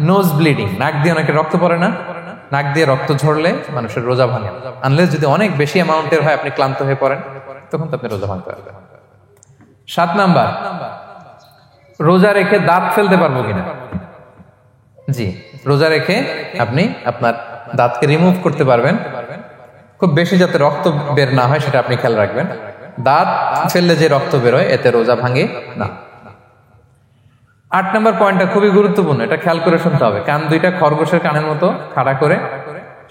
নোজ ব্লিডিং। নাক দিয়ে অনেকে রক্ত পড়ে না, নাক দিয়ে রক্ত ঝরলে মানুষের রোজা ভাঙে না, আনলেস যদি অনেক বেশি অ্যামাউন্টের হয়, আপনি ক্লান্ত হয়ে পড়েন, তখন তো আপনি রোজা ভাঙতে পারবেন। 7 নাম্বার, রোজা রেখে দাঁত ফেলতে পারবো কিনা। জি, রোজা রেখে আপনি আপনার দাঁতকে রিমুভ করতে পারবেন, খুব বেশি যাতে রক্ত বের না হয় সেটা আপনি খেয়াল রাখবেন। দাঁত ফেললে যে রক্ত বেরোয়, এতে রোজা ভাঙে না। 8 নম্বর পয়েন্টটা খুবই গুরুত্বপূর্ণ, এটা খেয়াল করে শুনতে হবে। কান দুইটা খরগোশের কানের মতো খাড়া করে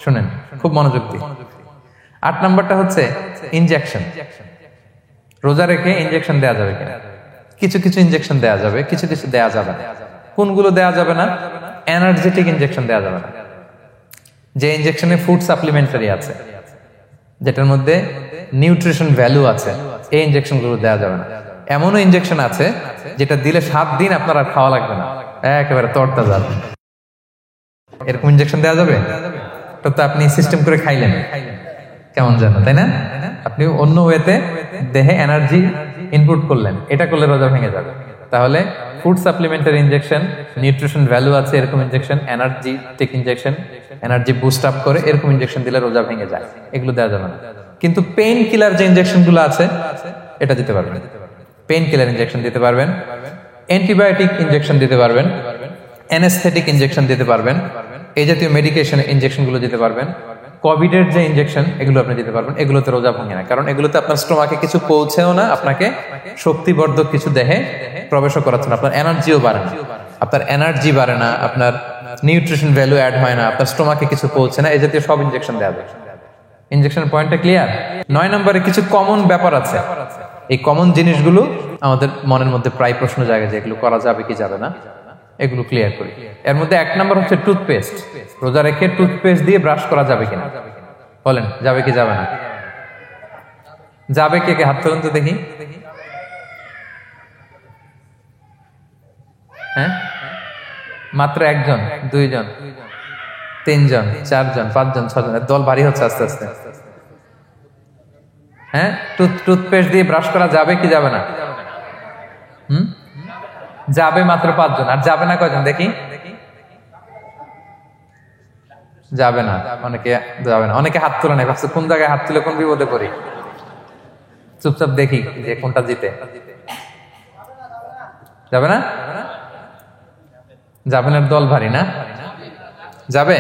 শুনেন, খুব মনোযোগ দিয়ে। 8 নম্বরটা হচ্ছে ইনজেকশন। রোজা রেখে ইনজেকশন দেওয়া যাবে কিনা। কিছু কিছু ইনজেকশন দেওয়া যাবে, কিছু কিছু দেওয়া যাবে না। কোনগুলো দেওয়া যাবে না? এনার্জেটিক ইনজেকশন দেওয়া যাবে না। যে ইনজেকশনে ফুড সাপ্লিমেন্টারি আছে, যেটার মধ্যে নিউট্রিশন ভ্যালু আছে, এই ইনজেকশন গুলো দেওয়া যাবে না। এমনও ইনজেকশন আছে যেটা দিলে 7 দিন আপনার আর খাওয়া লাগবে না, একেবারে তরতাজা। এরকম ইনজেকশন দেওয়া যাবে? তো আপনি সিস্টেম করে খাইলেন, কেমন যেন, তাই না? আপনি অন্য ওয়েতে দেহে এনার্জি ইনপুট করলেন, এটা করলে রোজা ভেঙে যাবে। তাহলে food supplementary injection, nutrition value আছে এরকম injection, energetic injection, energy boost up করে এরকম ইনজেকশন দিলে রোজা ভেঙে যায়, এগুলো দেওয়া যাবে না। কিন্তু পেইন কিলার যে ইনজেকশন গুলো আছে, এটা দিতে পারবেন। পেইন কিলার ইনজেকশন দিতে পারবেন, অ্যান্টিবায়োটিক ইনজেকশন দিতে পারবেন, অ্যানেস্থেটিক ইনজেকশন দিতে পারবেন, এই জাতীয় মেডিকেশন ইনজেকশন গুলো দিতে পারবেন। কোভিডের যে ইনজেকশন, এগুলো আপনি দিতে পারবেন। এগুলোতে রোজা ভাঙে না, কারণ এগুলোতে আপনার স্টোমাকে কিছু পৌঁছেও না, আপনাকে শক্তিবর্ধক কিছু দেহে প্রবেশও করাচ্ছে না, আপনার এনার্জিও বাড়ে না, আপনার এনার্জি বাড়ে না, আপনার নিউট্রিশন ভ্যালু অ্যাড হয় না, আপনার স্টোমাকে কিছু পৌঁছে না, এই জাতীয় সব ইনজেকশন দেওয়া যায়। ইনজেকশনের পয়েন্টটা ক্লিয়ার? 9 নম্বরে কিছু কমন ব্যাপার আছে। এই কমন জিনিসগুলো আমাদের মনের মধ্যে প্রায় প্রশ্ন জাগে যে এগুলো করা যাবে কি যাবে না, এগুলো ক্লিয়ার করি। এর মধ্যে 1 নম্বর হচ্ছে টুথপেস্ট। রোজা রেখে টুথপেস্ট দিয়ে ব্রাশ করা যাবে কিনা, বলেন যাবে কি যাবে না? যাবে, কে কে হাত তুলুন তো দেখি। হ্যাঁ, মাত্র 1 জন, 2 জন, 3 জন, 4 জন, 5 জন, 6 জন, দল ভারী হচ্ছে আস্তে আস্তে। হ্যাঁ, টুথপেস্ট দিয়ে ব্রাশ করা যাবে কি যাবে না? যাবে মাত্র 5 জন। আর যাবে না কয়জন দেখি? যাবে না, অনেকে যাবে না, অনেকে হাত তুলে নেই, ভাবছে কোন জায়গায় হাত তুলে কোন বিপদে পড়ি। চুপচাপ দেখি যে কোনটা জিতে। যাবে না? যাবে না, দল ভারী না? যাবে?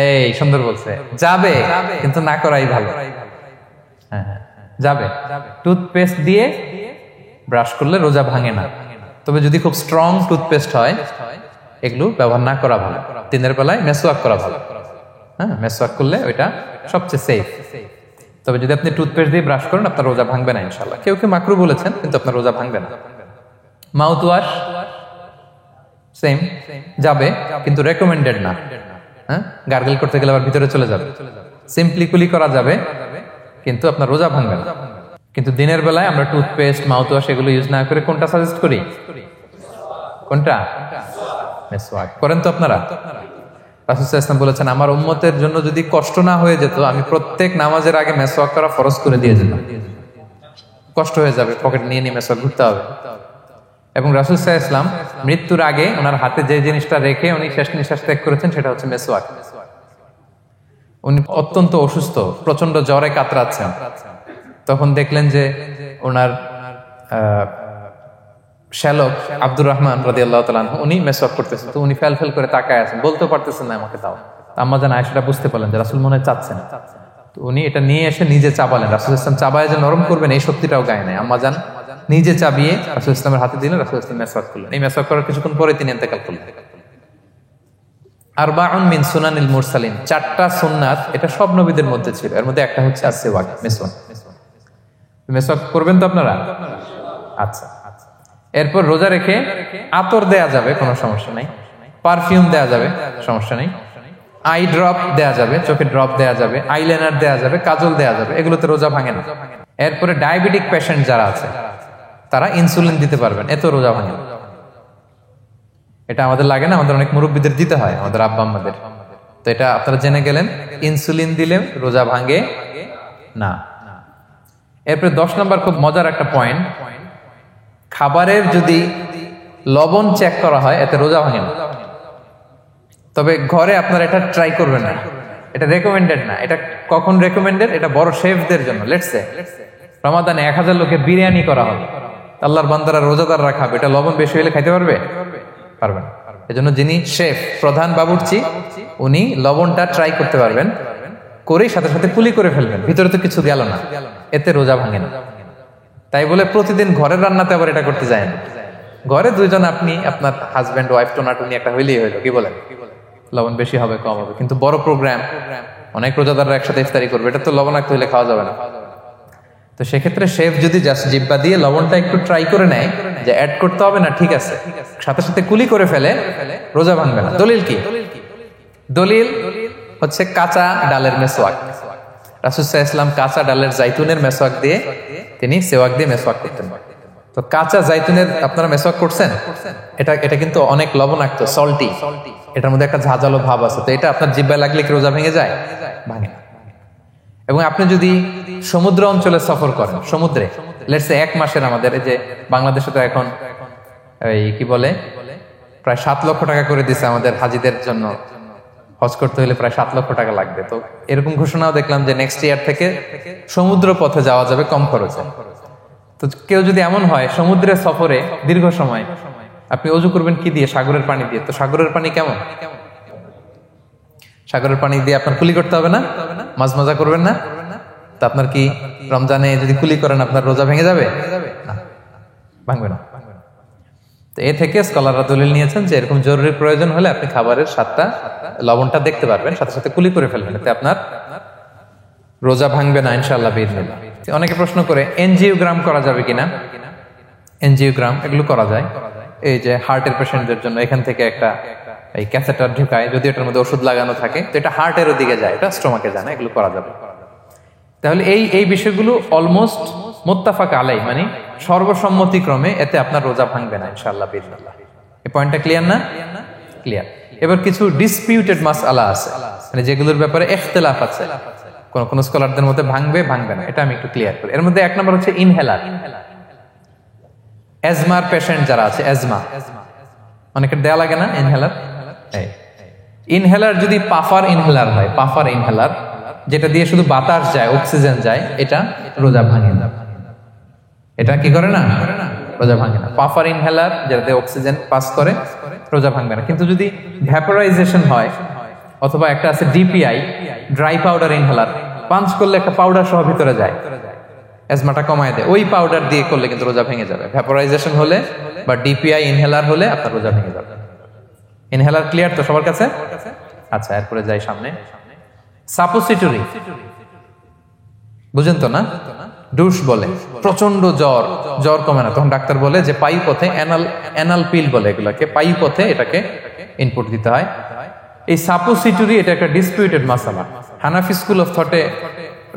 এই সুন্দর বলছে, যাবে, কিন্তু না করাই ভালো। হ্যাঁ, যাবে। টুথপেস্ট দিয়ে ব্রাশ করলে রোজা ভাঙে না, তবে যদি খুব স্ট্রং টুথপেস্ট হয়, এগুলো ব্যবহার না করা ভালো। দিনের বেলায় মেসওয়াক করা ভালো। হ্যাঁ, মেসওয়াক করলে ওইটা সবচেয়ে সেফ। তবে যদি আপনি টুথপেস্ট দিয়ে ব্রাশ করেন, আপনার রোজা ভাঙবে না ইনশাআল্লাহ। কেউ কেউ মাকরু বলেছেন, কিন্তু আপনার রোজা ভাঙবে না। মাউথ ওয়াশ সেম, যাবে, কিন্তু রেকমেন্ডেড না। হ্যাঁ, গার্গল করতে গেলে আবার ভিতরে চলে যাবে। সিম্পলি কুলি করা যাবে, কিন্তু আপনার রোজা ভাঙবে না। কিন্তু দিনের বেলায় আমরা টুথপেস্ট, মাউথ ওয়াশ এগুলো ইউজ না করে কোনটা সাজেস্ট করি? কোনটা? মেসওয়াক করেন তো আপনারা? রাসূল সাল্লাল্লাহু আলাইহি ওয়াসাল্লাম বলেছেন, আমার উম্মতের জন্য যদি কষ্ট না হয়ে যেত, আমি প্রত্যেক নামাজের আগে মেসওয়াক করা ফরজ করে দিয়ে যেতাম। কষ্ট হয়ে যাবে, পকেট নিয়ে নিয়ে মেসওয়াক ঘুরতে হবে। এবং রাসূল সাল্লাল্লাহু আলাইহি ওয়াসাল্লাম মৃত্যুর আগে ওনার হাতে যে জিনিসটা রেখে উনি শেষ নিঃশ্বাস ত্যাগ করেছেন, সেটা হচ্ছে মেসওয়াক। উনি অত্যন্ত অসুস্থ, প্রচন্ড জ্বরে কাতরাচ্ছেন। তখন দেখলেন যে ওনার শ্যালক আব্দুর রহমান রাদিয়াল্লাহু তাআলা আনহু উনি মেসওয়াক করতেছেন। তো উনি ফেল করে তাকায় আছেন, বলতে পারতেছেন না আমাকে দাও। আম্মা জান আয়েশা বুঝতে পারলেন যে রাসূল মনে হয় চাচ্ছেন। তো উনি এটা নিয়ে এসে নিজে চাবালেন। রাসূল সাল্লাল্লাহু আলাইহি ওয়াসাল্লাম চাবায় যে নরম করবেন, এই শক্তিটাও গায়ে নাই। আম্মা জান নিজে চাবিয়ে রাসূল সাল্লাল্লাহু আলাইহি ওয়াসাল্লামের হাতে দিলেন, রাসূল সাল্লাল্লাহু আলাইহি ওয়াসাল্লাম মেসওয়াক করলেন। এই মেসওয়াক করার কিছুক্ষণ পরে তিনি ইন্তেকাল করলেন। আরবাউন মিন সুনানিল মুরসালিন, 4টা সুন্নাত, এটা সব নবীদের মধ্যে ছিল। এর মধ্যে একটা হচ্ছে আসওয়াক, মেসওয়াক। মেসওয়াক করবেন তো আপনারা? আচ্ছা, এরপর রোজা রেখে আতর দেয়া যাবে, কোনো সমস্যা নাই। পারফিউম দেয়া যাবে, সমস্যা নেই। আই ড্রপ দেয়া যাবে, চোখে ড্রপ দেয়া যাবে, আইলাইনার দেয়া যাবে, কাজল দেয়া যাবে, এগুলোতে রোজা ভাঙে না। এরপরে ডায়াবেটিক পেশেন্ট যারা আছে তারা ইনসুলিন দিতে পারবেন, এত রোজা ভাঙে না। এটা আমাদের লাগে না, আমাদের অনেক মুরব্বীদের দিতে হয়, আমাদের আব্বা আম্মাদের। তো এটা আপনারা জেনে গেলেন, ইনসুলিন দিলে রোজা ভাঙে না। এরপরে 10 নম্বর খুব মজার একটা পয়েন্ট, খাবারের যদি লবণ চেক করা হয় এতে রোজা ভাঙে না। তবে ঘরে আপনারা এটা ট্রাই করবেন না, এটা রেকমেন্ডেড না। এটা কখন রেকমেন্ডেড? এটা বড় শেফদের জন্য। লেটস সে রমাদানে 1000 লোকের বিরিয়ানি করা হবে, আল্লাহর বান্দারা রোজাদাররা খাবে, এটা লবণ বেশি হলে খাইতে পারবে? পারবে না। এজন্য যিনি শেফ, প্রধান বাবুর্চি, উনি লবণটা ট্রাই করতে পারবেন, করেই সাথে সাথে কুলি করে ফেলবেন, ভিতরে তো কিছু গেল না, এতে রোজা ভাঙে না। তাই বলে প্রতিদিন ঘরের রান্নাতে আবার এটা করতে যায় না। ঘরে দুইজন, আপনি আপনার হাজবেন্ড ওয়াইফ টোনাটুনি একটা হইলেই হইলো, কি বলেন? লবণ বেশি হবে কম হবে, কিন্তু বড় প্রোগ্রাম, অনেক রোজাদাররা একসাথে ইফতারি করবে, এটা তো লবণাক্ত হইলে খাওয়া যাবে না। তো সেক্ষেত্রে শেফ যদি জাস্ট জিব্বা দিয়ে লবণটা একটু ট্রাই করে নেয় যে অ্যাড করতে হবে না, ঠিক আছে, সাথে সাথে কুলি করে ফেলে, রোজা ভাঙবে না। দলিল কি? দলিল হচ্ছে কাঁচা ডালের মেসওয়াক। রাসূল সাল্লাল্লাহু আলাইহি ওয়াসাল্লাম কাঁচা ডালের জাইতুনের মেসওয়াক দিয়ে তিনি সেওয়াক দিয়ে মেসওয়াক করতেন। তো কাঁচা জাইতুনের আপনারা মেসওয়াক করছেন, এটা কিন্তু অনেক লবণাক্ত, সল্টি, এটার মধ্যে একটা ঝাঁঝালো ভাব আছে। তো এটা আপনার জিহ্বায় লাগলে কি রোজা ভেঙে যায়? ভাঙে না। এবং আপনি যদি সমুদ্র অঞ্চলে সফর করেন, সমুদ্রে লেটস সে 1 মাসের, আমাদের এই যে বাংলাদেশে তো এখন এই কি বলে প্রায় 7 লক্ষ টাকা করে দিছে আমাদের হাজিদের জন্য, হজ করতে হলে প্রায় 7 লক্ষ টাকা লাগবে। তো এরকম ঘোষণাও দেখলাম যে নেক্সট ইয়ার থেকে সমুদ্র পথে যাওয়া যাবে কম খরচে। তো কেউ যদি এমন হয় সমুদ্রের সফরে দীর্ঘ সময়, আপনি ওযু করবেন কি দিয়ে? সাগরের পানি দিয়ে। তো সাগরের পানি কেমন? সাগরের পানি দিয়ে আপনার কুলি করতে হবে না, মাঝ মাজা করবেন না। তো আপনার কি রমজানে যদি কুলি করেন আপনার রোজা ভেঙে যাবে? না, ভাঙবে না। তো এ থেকে স্কলাররা দলিল নিয়েছেন যে এরকম জরুরি প্রয়োজন হলে আপনি খাবারের স্বাদটা, লবণটা দেখতে পারবেন, সাথে সাথে কুলি করে ফেলবেন, এতে আপনার রোজা ভাঙবে না ইনশাআল্লাহ বিইজনিল্লাহ। অনেকে প্রশ্ন করে এনজিওগ্রাম করা যাবে কিনা? এনজিওগ্রাম এগুলো করা যায়। এই যে হার্টের পেশেন্টদের জন্য এখান থেকে একটা এই ক্যাথেটার ঢুকায়, যদি এটার মধ্যে ওষুধ লাগানো থাকে, তো এটা হার্টের দিকে যায়, এটা স্টোমাকে যায় না, এগুলো করা যাবে। তাহলে এই বিষয়গুলো অলমোস্ট মুত্তাফাক আলাই, মানে সর্বসম্মতিক্রমে, এতে আপনার রোজা ভাঙবে না ইনশাআল্লাহ বিইজনিল্লাহ। এই পয়েন্টটা ক্লিয়ার না? ক্লিয়ার। এবার কিছু ডিসপিউটেড মাসআলা আছে, মানে যেগুলোর ব্যাপারে ইখতিলাফ আছে, কোন স্কলারদের মধ্যে ভাঙবে না, এটা আমি একটু ক্লিয়ার করি। এর মধ্যে 1 নম্বর হচ্ছে ইনহেলার। অ্যাজমার পেশেন্ট যারা আছে, অ্যাজমা অনেকের দেয়া লাগে না ইনহেলার। ইনহেলার যদি পাফার ইনহেলার হয়, পাফার ইনহেলার যেটা দিয়ে শুধু বাতাস যায়, অক্সিজেন যায়, এটা রোজা ভাঙে না। এটা কি করে না? রোজা ভাঙে না। পাফার ইনহেলার যেটাতে অক্সিজেন পাস করে, রোজা ভাঙবে না। কিন্তু যদি ভ্যাপোরাইজেশন হয়, অথবা একটা আছে DPI, dry powder inhaler, punch করলে একটা পাউডার সহ ভিতরে যায়, অ্যাজমাটা কমায় দেয়, ওই পাউডার দিয়ে করলে কিন্তু রোজা ভেঙে যাবে। ভ্যাপোরাইজেশন হলে বা ডিপিআই ইনহেলার হলে আপনার রোজা ভেঙে যাবে। ইনহেলার ক্লিয়ার তো সবার কাছে? আচ্ছা, এরপরে যাই সামনে। সাপোসিটরি বুঝেন তো না? ডুশ বলে, প্রচন্ড জ্বর কমে না, তখন ডাক্তার বলে যে পায়ু পথে, অ্যানাল পিল বলে এগুলাকে, পায়ু পথে এটাকে ইনপুট দিতে হয়। এই সাপোসিটরি এটা একটা ডিসপিউটেড মাসালা। হানাফি স্কুল অফ থটে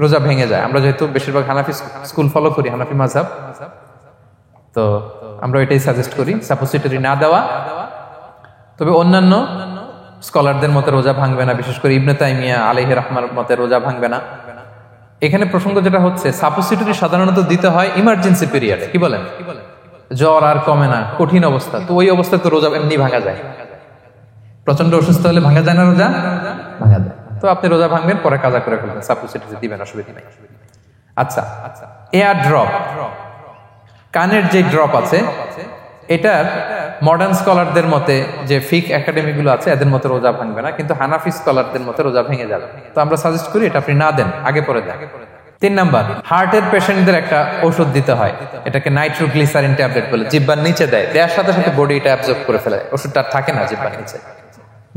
রোজা ভেঙে যায়। আমরা যেহেতু বেশিরভাগ হানাফি স্কুল ফলো করি, হানাফি মাযহাব, তো আমরা এটাই সাজেস্ট করি সাপোসিটরি না দেওয়া। তবে অন্যান্য স্কলারদের মতে রোজা ভাঙবে না, বিশেষ করে ইবনে তাইমিয়া আলাইহি রাহমার মতে রোজা ভাঙবে না। এখানে প্রসঙ্গ যেটা হচ্ছে, সাপোসিটরি সাধারণত দিতে হয় ইমার্জেন্সি পিরিয়ডে, কি বলেন? জ্বর আর কমে না, কঠিন অবস্থা, তো ওই অবস্থায় তো রোজা এমনি ভাঙা যায়। প্রচন্ড অসুস্থ হলে ভাঙা যায় না রোজা? ভাঙা যায়। তো আপনি রোজা ভাঙবেন, পরে কাজা করে ফেলবেন, সাপোসিটরি দিবেন, অসুবিধা নেই। আচ্ছা, এয়ার ড্রপ, কানের যে ড্রপ আছে, এটার মডার্ন স্কলারদের মতে, যে ফিক একাডেমি গুলো আছে, এদের মতে রোজা ভাঙবে না, কিন্তু হানাফি স্কলারদের মতে রোজা ভেঙে যাবে। তো আমরা সাজেস্ট করি এটা আপনি না দেন, আগে পরে দেন। 3 নাম্বার, হার্টের পেশেন্টদের একটা ওষুধ দিতে হয়, এটাকে নাইট্রোগ্লিসারিন ট্যাবলেট বলে, জিহ্বার নিচে দেয়, দেওয়ার সাথে সাথে বডি এটা অ্যাবজর্ব করে ফেলে, ওষুধটা থাকে না জিহ্বার নিচে।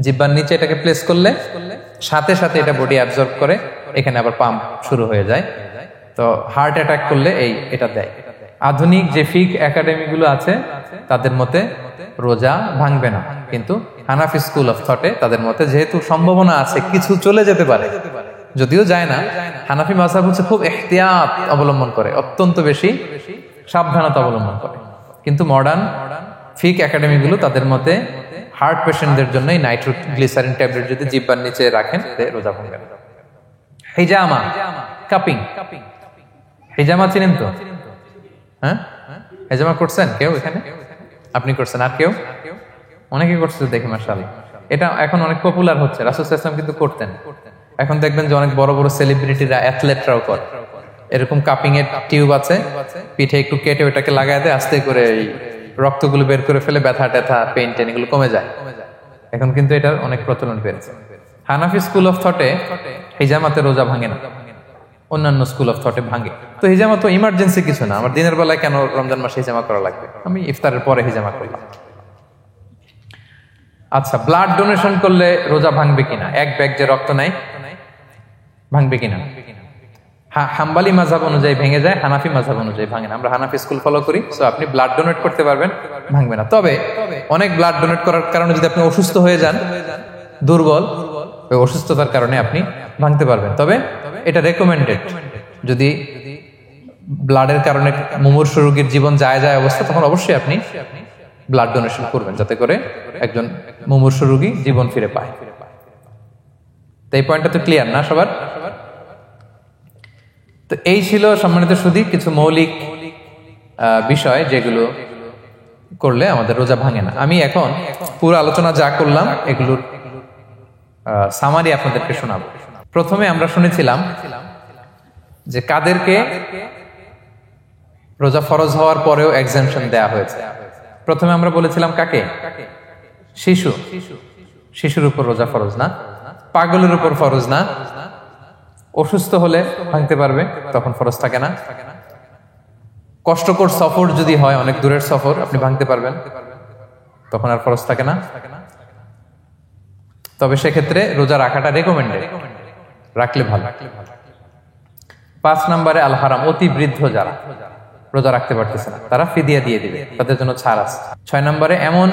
জিহ্বার নিচে এটাকে প্লেস করলে সাথে সাথে এটা বডি অ্যাবজর্ব করে, এখানে আবার পাম্প শুরু হয়ে যায়, তো হার্ট অ্যাটাক করলে এটা দেয়। আধুনিক যে ফিক একাডেমি গুলো আছে তাদের মতে রোজা ভাঙবে না, কিন্তু হানাফি স্কুল অফ থটে তাদের মতে যেহেতু সম্ভাবনা আছে কিছু চলে যেতে পারে, যদিও যায় না, হানাফি মাযহাব হচ্ছে খুব ইহতিয়াত অবলম্বন করে, অত্যন্ত বেশি সাবধানতা অবলম্বন করে। কিন্তু মডার্ন ফিক একাডেমি গুলো তাদের মতে হার্ট পেশেন্টদের জন্য নাইট্রোগ্লিসারিন ট্যাবলেট যদি জিহ্বার নিচে রাখেন রোজা ভাঙবে না। হিজামা, কাপিং, হিজামা চিনেন তো? হ্যাঁ, হিজামা করছেন কেউ এখানে? আপনি করছেন, আর কেউ? অনেকে করছে দেখি মাশাআল্লাহ। এটা এখন অনেক পপুলার হচ্ছে, রাসূল সাল্লাল্লাহু আলাইহি ওয়াসাল্লাম কিন্তু করতেন। এখন দেখবেন যে অনেক বড় বড় সেলিব্রিটিরা, অ্যাথলেটরাও করে। এরকম কাপিং এর টিউব আছে, পিঠে একটু কেটে ওটাকে লাগায় দেয়, আস্তে করে এই রক্তগুলো বের করে ফেলে, ব্যথা ট্যাথা, পেইন টেন এগুলো কমে যায়। এখন কিন্তু এটার অনেক প্রচলন পেয়েছে। হানাফি স্কুল অফ থটে হিজামাতে রোজা ভাঙে না, অন্যান্য স্কুল অফ থটে ভাঙে। তো হিজামা তো ইমার্জেন্সি কিছু না, আমার দিনের বেলায় কেন রমজান মাসে হিজামা করা লাগবে, আমি ইফতারের পরে হিজামা করলাম। আচ্ছা, ব্লাড ডোনেশন করলে রোজা ভাঙবে কিনা? এক ব্যাগ যে রক্ত নাই, ভাঙবে কিনা? হাম্বালি মাযহাব অনুযায়ী ভেঙে যায়, হানাফি মাযহাব অনুযায়ী ভাঙে না। আমরা হানাফি স্কুল ফলো করি, সো আপনি ব্লাড ডোনেট করতে পারবেন, ভাঙবে না। তবে অনেক ব্লাড ডোনেট করার কারণে যদি আপনি অসুস্থ হয়ে যান, দুর্বল, ওই অসুস্থতার কারণে আপনি ভাঙতে পারবেন। তবে এটা রেকমেন্ডেড, যদি ব্লাডের কারণে মুমূর্ষু রোগীর জীবন যায় অবস্থা, তখন অবশ্যই আপনি ব্লাড ডোনেশন করবেন, যাতে করে একজন মুমূর্ষু রোগী জীবন ফিরে পায়। তো এই পয়েন্টটা তো ক্লিয়ার না সবার? তো এই ছিল সম্মানিত সুধী কিছু মৌলিক বিষয় যেগুলো করলে আমাদের রোজা ভাঙে না। আমি এখন পুরো আলোচনা যা করলাম এগুলোর সামারি আপনাদেরকে শোনাবো। প্রথমে আমরা শুনেছিলাম যে কাদেরকে রোজা ফরজ হওয়ার পরেও এক্সাম্পশন দেয়া হয়েছে। প্রথমে আমরা বলেছিলাম কাকে? শিশু, শিশুর উপর রোজা ফরজ না, পাগলের উপর ফরজ না, অসুস্থ হলে ভাঙতে পারবে, তখন ফরজ থাকে না। কষ্টকর সফর যদি হয়, অনেক দূরের সফর, আপনি ভাঙতে পারবেন, তখন আর ফরজ থাকে না। তবে সেক্ষেত্রে রোজা রাখাটা রেকমেন্ডেড, রাখলে ভালো। 5 নম্বরে আল হারাম, অতি বৃদ্ধ যারা রোজা রাখতে পারতেছে না, তারা ফিদিয়া দিয়ে দিবে, তাদের জন্য ছাড় আছে। 6 নম্বরে এমন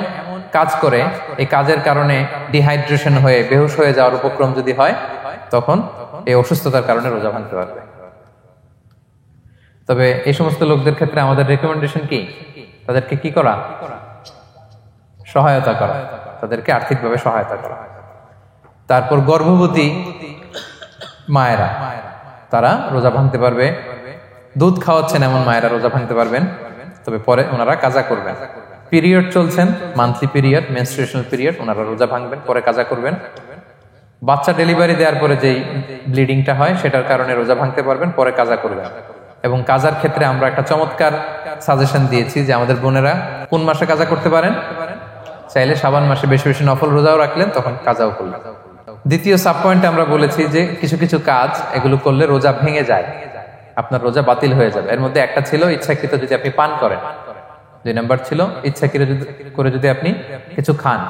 কাজ করে, এই কাজের কারণে ডিহাইড্রেশন হয়ে বেহুশ হয়ে যাওয়ার উপক্রম যদি হয়, তখন এই অসুস্থতার কারণে রোজা ভাঙতে পারবে। তবে এই সমস্ত লোকদের ক্ষেত্রে আমাদের রেকমেন্ডেশন কি? তাদেরকে কি করা? সহায়তা করা, তাদেরকে আর্থিকভাবে সহায়তা করা। তারপর গর্ভবতী মায়েরা, তারা রোজা ভাঙতে পারবে। দুধ খাওয়াচ্ছেন এমন মায়েরা রোজা ভাঙতে পারবেন, তবে পরে ওনারা কাজা করবেন। পিরিয়ড চলছেন, মান্থলি পিরিয়ড, মেনস্ট্রুয়েশনাল পিরিয়ড, ওনারা রোজা ভাঙবেন, পরে কাজা করবেন। বাচ্চা ডেলিভারি দেওয়ার পরে যেই ব্লিডিংটা হয়, সেটার কারণে রোজা ভাঙতে পারবেন, পরে কাজা করবেন। এবং কাজার ক্ষেত্রে আমরা একটা চমৎকার সাজেশন দিয়েছি যে আমাদের বোনেরা কোন মাসে কাজা করতে পারেন? চাইলে শাবান মাসে বেশি বেশি নফল রোজাও রাখলেন, তখন কাজাও করলেন। দ্বিতীয় সাব পয়েন্টে আমরা বলেছি যে কিছু কিছু কাজ এগুলো করলে রোজা ভেঙে যায়, আপনার রোজা বাতিল হয়ে যাবে। এর মধ্যে একটা ছিল ইচ্ছাকৃত যদি আপনি পান করেন, 2 নাম্বার ছিল ইচ্ছাকৃত করে যদি আপনি কিছু খান,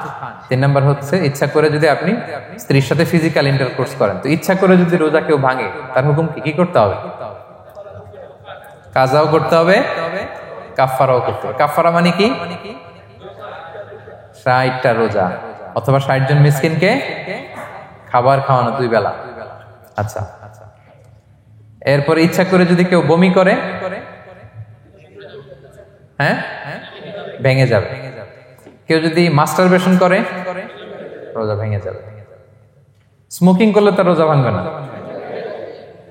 3 নাম্বার হচ্ছে ইচ্ছা করে যদি আপনি স্ত্রীর সাথে ফিজিক্যাল ইন্টারকোর্স করেন। তো ইচ্ছা করে যদি রোজা কেউ ভাঙে, তার হুকুম কি করতে হবে? কাজাও করতে হবে, কাফফারাও করতে হবে। কাফফারা মানে কি? 60টা রোজা অথবা 60 জন মিসকিনকে খাবার খাওয়ানো 2 বেলা। আচ্ছা, এরপরে ইচ্ছা করে যদি কেউ বমি করে, হ্যাঁ, ভেঙে যাবে। কেউ যদি মাস্টারবেশন করে, রোজা ভেঙে যাবে। স্মোকিং করলে তার রোজা ভাঙবে না,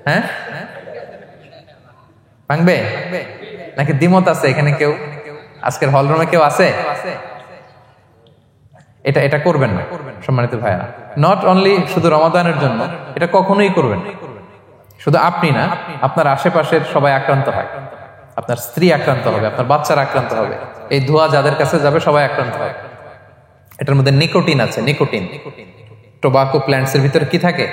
হ্যাঁ, ভাঙবে নাকি দ্বিমত আছে এখানে? কেউ আজকের হলরুমে কেউ আছে? এটা করবেন না সম্মানিত ভাইয়া, নট অনলি শুধু রমাদানের জন্য, এটা কখনোই করবেন। শুধু আপনি না, আপনার আশেপাশের সবাই আক্রান্ত হয়, আপনার স্ত্রী আক্রান্ত হবে, আপনার বাচ্চারা আক্রান্ত হবে, এই ধোঁয়া যাদের কাছে যাবে সবাই আক্রান্ত হবে। এটার মধ্যে নিকোটিন আছে, নিকোটিন। টোবাকো প্ল্যান্টস এর ভিতরে কি থাকে?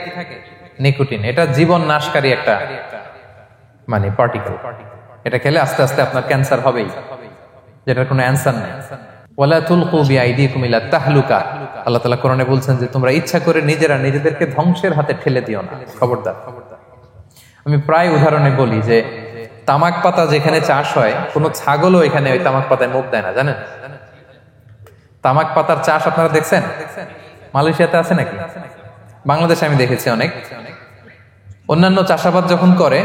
নিকোটিন। এটা জীবন নাশকারী একটা মানে পার্টিকেল। এটা খেলে আস্তে আস্তে আপনার ক্যান্সার হবেই, যেটার কোনো অ্যান্সার নেই। ওয়ালা তুলকু বিআইদিকুম ইলা তাহলুকা, আল্লাহ তাআলা কোরআনে বলছেন যে তোমরা ইচ্ছা করে নিজেরা নিজেদেরকে ধ্বংসের হাতে ঠেলে দিও না, খবরদার। আমি প্রায় উদাহরণে বলি যে তামাক পাতা যেখানে চাষ হয়, কোনো ছাগলও এখানে ওই তামাক পাতায় মুখ দেয় না, জানেন? তামাক পাতার চাষ আপনারা দেখছেন? মালয়েশিয়াতে আছে নাকি? বাংলাদেশে আমি দেখেছি অনেক। অন্যান্য চাষাবাদ যখন করে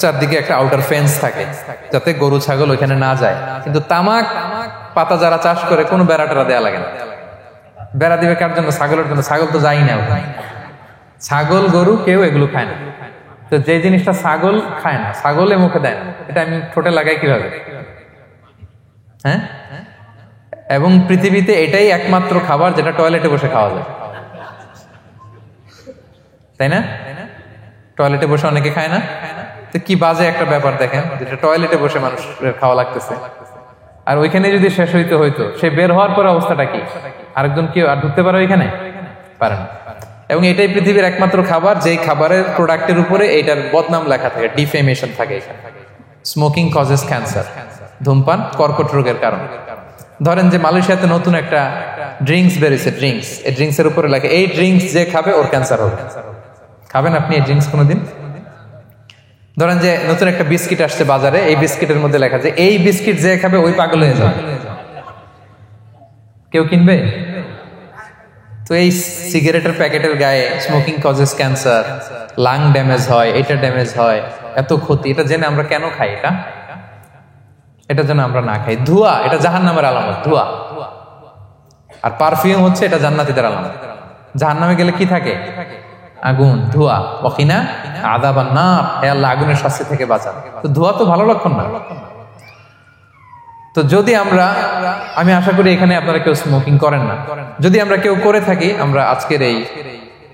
চারদিকে একটা আউটার ফেন্স থাকে যাতে গরু ছাগল ওইখানে না যায়, কিন্তু তামাক পাতা যারা চাষ করে কোনো বেড়া টেরা দেয়া লাগে না। বেড়া দিবে কার জন্য? ছাগলের জন্য। ছাগল তো যাই না ওখানে। ছাগল গরু কেউ এগুলো খায় না। তো যে জিনিসটা ছাগল খায় না, ছাগলে মুখে দেয় না, এটা আমি ঠোঁটে লাগাই কিভাবে? হ্যাঁ, এবং পৃথিবীতে এটাই একমাত্র খাবার যেটা টয়লেটে বসে খাওয়া যায়, তাই না? টয়লেটে বসে অনেকে খায় না। তো কি বাজে একটা ব্যাপার দেখেন, যেটা টয়লেটে বসে মানুষের খাওয়া লাগতেছে, আর ওইখানে যদি শেষ হইতো সে বের হওয়ার পর অবস্থাটা কি? আরেকজন কি আর ঢুকতে পারে ওইখানে? পারে না। এবং এটাই পৃথিবীর একমাত্র খাবার যেই খাবারের প্রোডাক্টের উপরে এইটার বদনাম লেখা থাকে, ডিফেমেশন থাকে। স্মোকিং কজেস ক্যান্সার, ধূমপান কর্কট রোগের কারণ। ধরেন যে মালয়েশিয়াতে নতুন একটা ড্রিঙ্কস বেরিয়েছে, ড্রিঙ্কস, এই ড্রিঙ্কস এর উপরে লেখা এই ড্রিঙ্কস যে খাবে ওর ক্যান্সার হবে। খাবেন আপনি এই ড্রিঙ্কস কোনোদিন? ধরেন যে নতুন একটা বিস্কিট আসছে বাজারে, এই বিস্কিটের মধ্যে লেখা যে এই বিস্কিট যে খাবে ওই পাগল হয়ে যাবে। কেউ কিনবে? তো এই সিগারেটের প্যাকেটের গায়ে smoking causes cancer, lung damage হয়, এটা ড্যামেজ হয়, এত ক্ষতি, এটা জেনে আমরা কেন খাই? এটা যেন আমরা না খাই। ধোঁয়া, এটা জাহান্নামের আলামত, ধোঁয়া। আর পারফিউম হচ্ছে এটা জান্নাতীদের আলামত। জাহান্নামে গেলে কি থাকে? আগুন, ধোঁয়া। ওয়াকিনা আযাবান নার, হে আল্লাহ আগুনের শাস্তি থেকে বাঁচান। তো ধোঁয়া তো ভালো লক্ষণ না। তো যদি আমি আশা করি এখানে আপনারা কেউ স্মোকিং করেন না। যদি আমরা কেউ করে থাকি, আমরা আজকের এই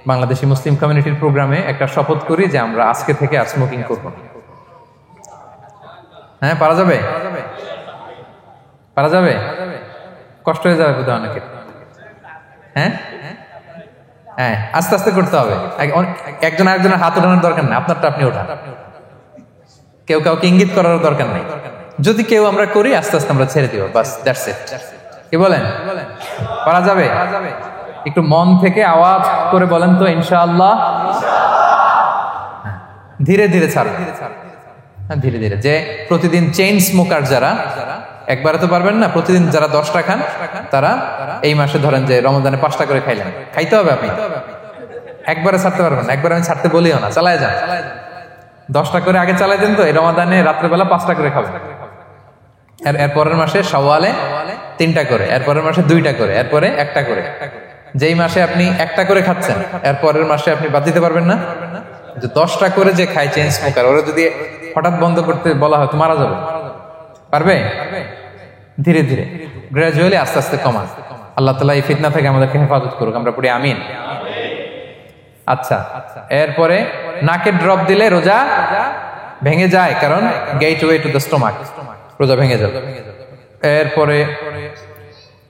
বাংলাদেশি মুসলিম কমিউনিটির প্রোগ্রামে একটা শপথ করি যে আমরা আজকে থেকে আর স্মোকিং করবো না। হ্যাঁ, পারা যাবে? পারা যাবে? কষ্ট হয়ে যাবে বোধহয় অনেকের। হ্যাঁ হ্যাঁ, আস্তে আস্তে করতে হবে। একজন আরেকজনের হাত ওঠানোর দরকার নেই, আপনারটা আপনি ওঠান। কেউ কাউকে ইঙ্গিত করার দরকার নেই। যদি কেউ আমরা করি, আস্তে আস্তে আমরা ছেড়ে দিব, বাস, দ্যাটস ইট। কি বলেন? পারা যাবে? একটু মন থেকে আওয়াজ করে বলেন তো, ইনশাআল্লাহ। ধীরে ধীরে ছাড়, ধীরে ধীরে। যে প্রতিদিন চেইন স্মোকার যারা, একবারে তো পারবেন না, প্রতিদিন যারা 10টা খান তারা এই মাসে ধরেন যে রমজানে 5টা করে খাইলেন, খাইতে হবে আপনি। একবারে ছাড়তে পারবেন না, একবার আমি ছাড়তে বলিও না, চালায় যান। 10টা করে আগে চালাই দেন, তো এই রমাদানে রাত্রেবেলা 5টা করে খাবেন। এরপরের মাসে শাওয়ালে 3টা করে, এরপরের মাসে 2টা করে, এরপরে 1টা করে। যেই মাসে আপনি 1টা করে খাচ্ছেন, এরপরের মাসে আপনি বাদ দিতে পারবেন না। যে 10টা করে যে খায় চেইন স্মোকার, ওরা যদি হঠাৎ বন্ধ করতে বলা হয় তো মারা যাবে। পারবে? ধীরে ধীরে, গ্রাজুয়ালি, আস্তে আস্তে কমান। আল্লাহ তাআলা এই ফিতনা থেকে আমাদেরকে হেফাজত করুক, আমরা পড়ি আমিন। আচ্ছা, এরপরে নাকে ড্রপ দিলে রোজা ভেঙে যায়, কারণ গেটওয়ে টু দ্য স্টোমাক, রোজা ভেঙে যাবে। এরপরে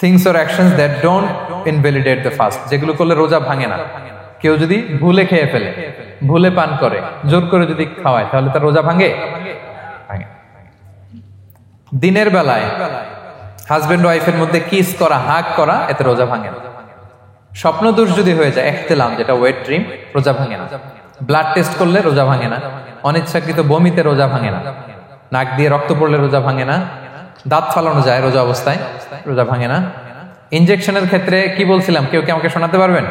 things or actions that don't invalidate the fast, যেগুলো করলে রোজা ভাঙে না। কেউ যদি ভুলে খেয়ে ফেলে, ভুলে পান করে, জোর করে যদি খাওয়ায়, তাহলে তার রোজা ভাঙে? ভাঙে। দিনের বেলায় হাজবেন্ড ওয়াইফের মধ্যে কিস করা, হাগ করা, এতে রোজা ভাঙে না। স্বপ্ন দোষ যদি হয়ে যায়, ইহতিলাম, যেটা ওয়েট ড্রিম, রোজা ভাঙে না। ব্লাড টেস্ট করলে রোজা ভাঙে না। অনিচ্ছাকৃত বমিতে রোজা ভাঙে না। নাক দিয়ে রক্ত পড়লে রোজা ভাঙে না। দাঁত ফালানো যায় রোজা অবস্থায়, রোজা ভাঙে না। ইনজেকশনের ক্ষেত্রে কি বলছিলাম, কেউ কি আমাকে শোনাতে পারবেন?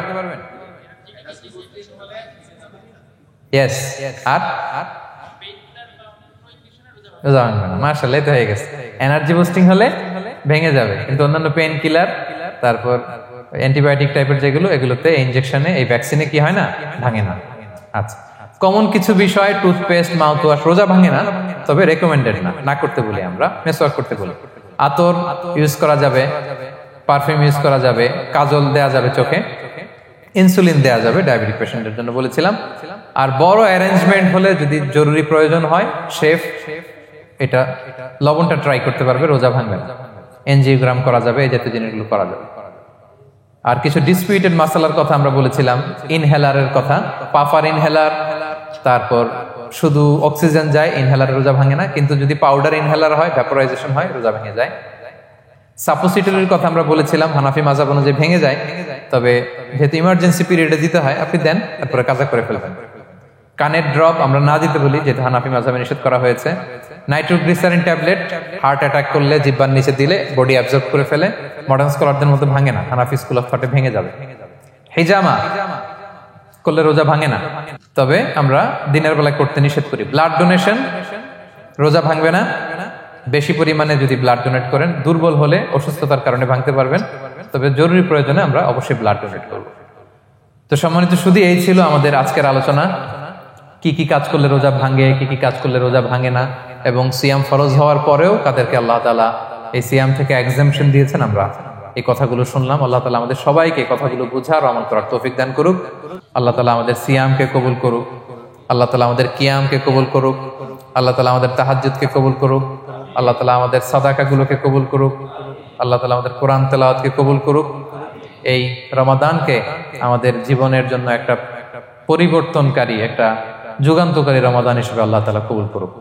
ইয়েস। আর রোজা ভাঙবে না। মাশাআল্লাহ, এটা হয়ে গেছে। এনার্জি বুস্টিং হলে ভেঙে যাবে, কিন্তু অন্যান্য পেন কিলার, তারপর অ্যান্টিবায়োটিক টাইপের যেগুলো, এগুলোতে ইনজেকশনে, এই ভ্যাকসিনে কি হয় না? ভাঙে না। আচ্ছা, কমন কিছু বিষয়, টুথপেস্ট, মাউথ ওয়াশ, রোজা ভাঙে না, তবে রেকমেন্ডেড না, না করতে বলি আমরা। মেসওয়াক করতে বলি। আতর ইউজ করা যাবে, পারফিউম ইউজ করা যাবে, কাজল দেয়া যাবে চোখে, ইনসুলিন দেয়া যাবে ডায়াবেটিক পেশেন্টের জন্য বলেছিলাম। আর বড় অ্যারেঞ্জমেন্ট হলে, যদি জরুরি প্রয়োজন হয়, শেফ এটা লবণটা ট্রাই করতে পারবে, রোজা ভাঙবে না। এনজিওগ্রাম করা যাবে, এই জাতীয় জিনিসগুলো করা যাবে। আর কিছু ডিসপিউটেড মাসালার কথা আমরা বলেছিলাম, ইনহেলারের কথা, পাফার ইনহেলার, তারপর শুধু অক্সিজেন যায়, ইনহেলার রোজা ভাঙে না, কিন্তু যদি পাউডার ইনহেলার হয়, ভ্যাপোরাইজেশন হয়, রোজা ভেঙে যায়। সাপোসিটরির কথা আমরা বলেছিলাম, হানাফি মাযহাব অনুযায়ী ভেঙে যায়, তবে যেহেতু ইমার্জেন্সি পিরিয়ডে দিতে হয়, আপনি দেন, তারপরে কাজা করে ফেলবেন। কানের ড্রপ আমরা না দিতে বলি, যেটা হানাফি মাযহাবে নিষেধ করা হয়েছে। নাইট্রোগ্লিসারিন ট্যাবলেট হার্ট অ্যাটাক করলে জিহ্বার নিচে দিলে বডি অ্যাবজর্ব করে ফেলে, মডার্ন স্কলারদের মধ্যে ভাঙে না, হানাফি স্কুল অফ থটে ভেঙে যাবে। হিজামা করলে রোজা ভাঙে না, তবে আমরা দিনের বেলায় করতে নিষেধ করি। ব্লাড ডোনেশন রোজা ভাঙবে না, বেশি পরিমাণে যদি ব্লাড ডোনেট করেন, দুর্বল হলে অসুস্থতার কারণে ভাঙতে পারবেন, তবে জরুরি প্রয়োজনে আমরা অবশ্যই ব্লাড ডোনেট করব। তো সম্মানিত শুধু এই ছিল আমাদের আজকের আলোচনা, কি কি কাজ করলে রোজা ভাঙে, কি কি কাজ করলে রোজা ভাঙে না, এবং সিয়াম ফরজ হওয়ার পরেও কাদেরকে আল্লাহ তাআলা এই সিয়াম থেকে এক্সাম্পশন দিয়েছেন আমরা এই কথাগুলো শুনলাম। আল্লাহ তাআলা আমাদের সবাইকে এই কথাগুলো বুঝার ও আমল করার তৌফিক দান করুক। আল্লাহ তাআলা আমাদের সিয়ামকে কবুল করুক, আল্লাহ তাআলা আমাদের কিয়ামকে কবুল করুক, আল্লাহ তাআলা আমাদের তাহাজ্জুদকে কবুল করুক, আল্লাহ তাআলা আমাদের সাদাকাগুলোকে কবুল করুক, আল্লাহ তাআলা আমাদের কোরআন তেলাওয়াতকে কবুল করুক। এই রমাদানকে আমাদের জীবনের জন্য একটা পরিবর্তনকারী, একটা যুগান্তকারী রমাদান হিসেবে আল্লাহ তাআলা কবুল করুক।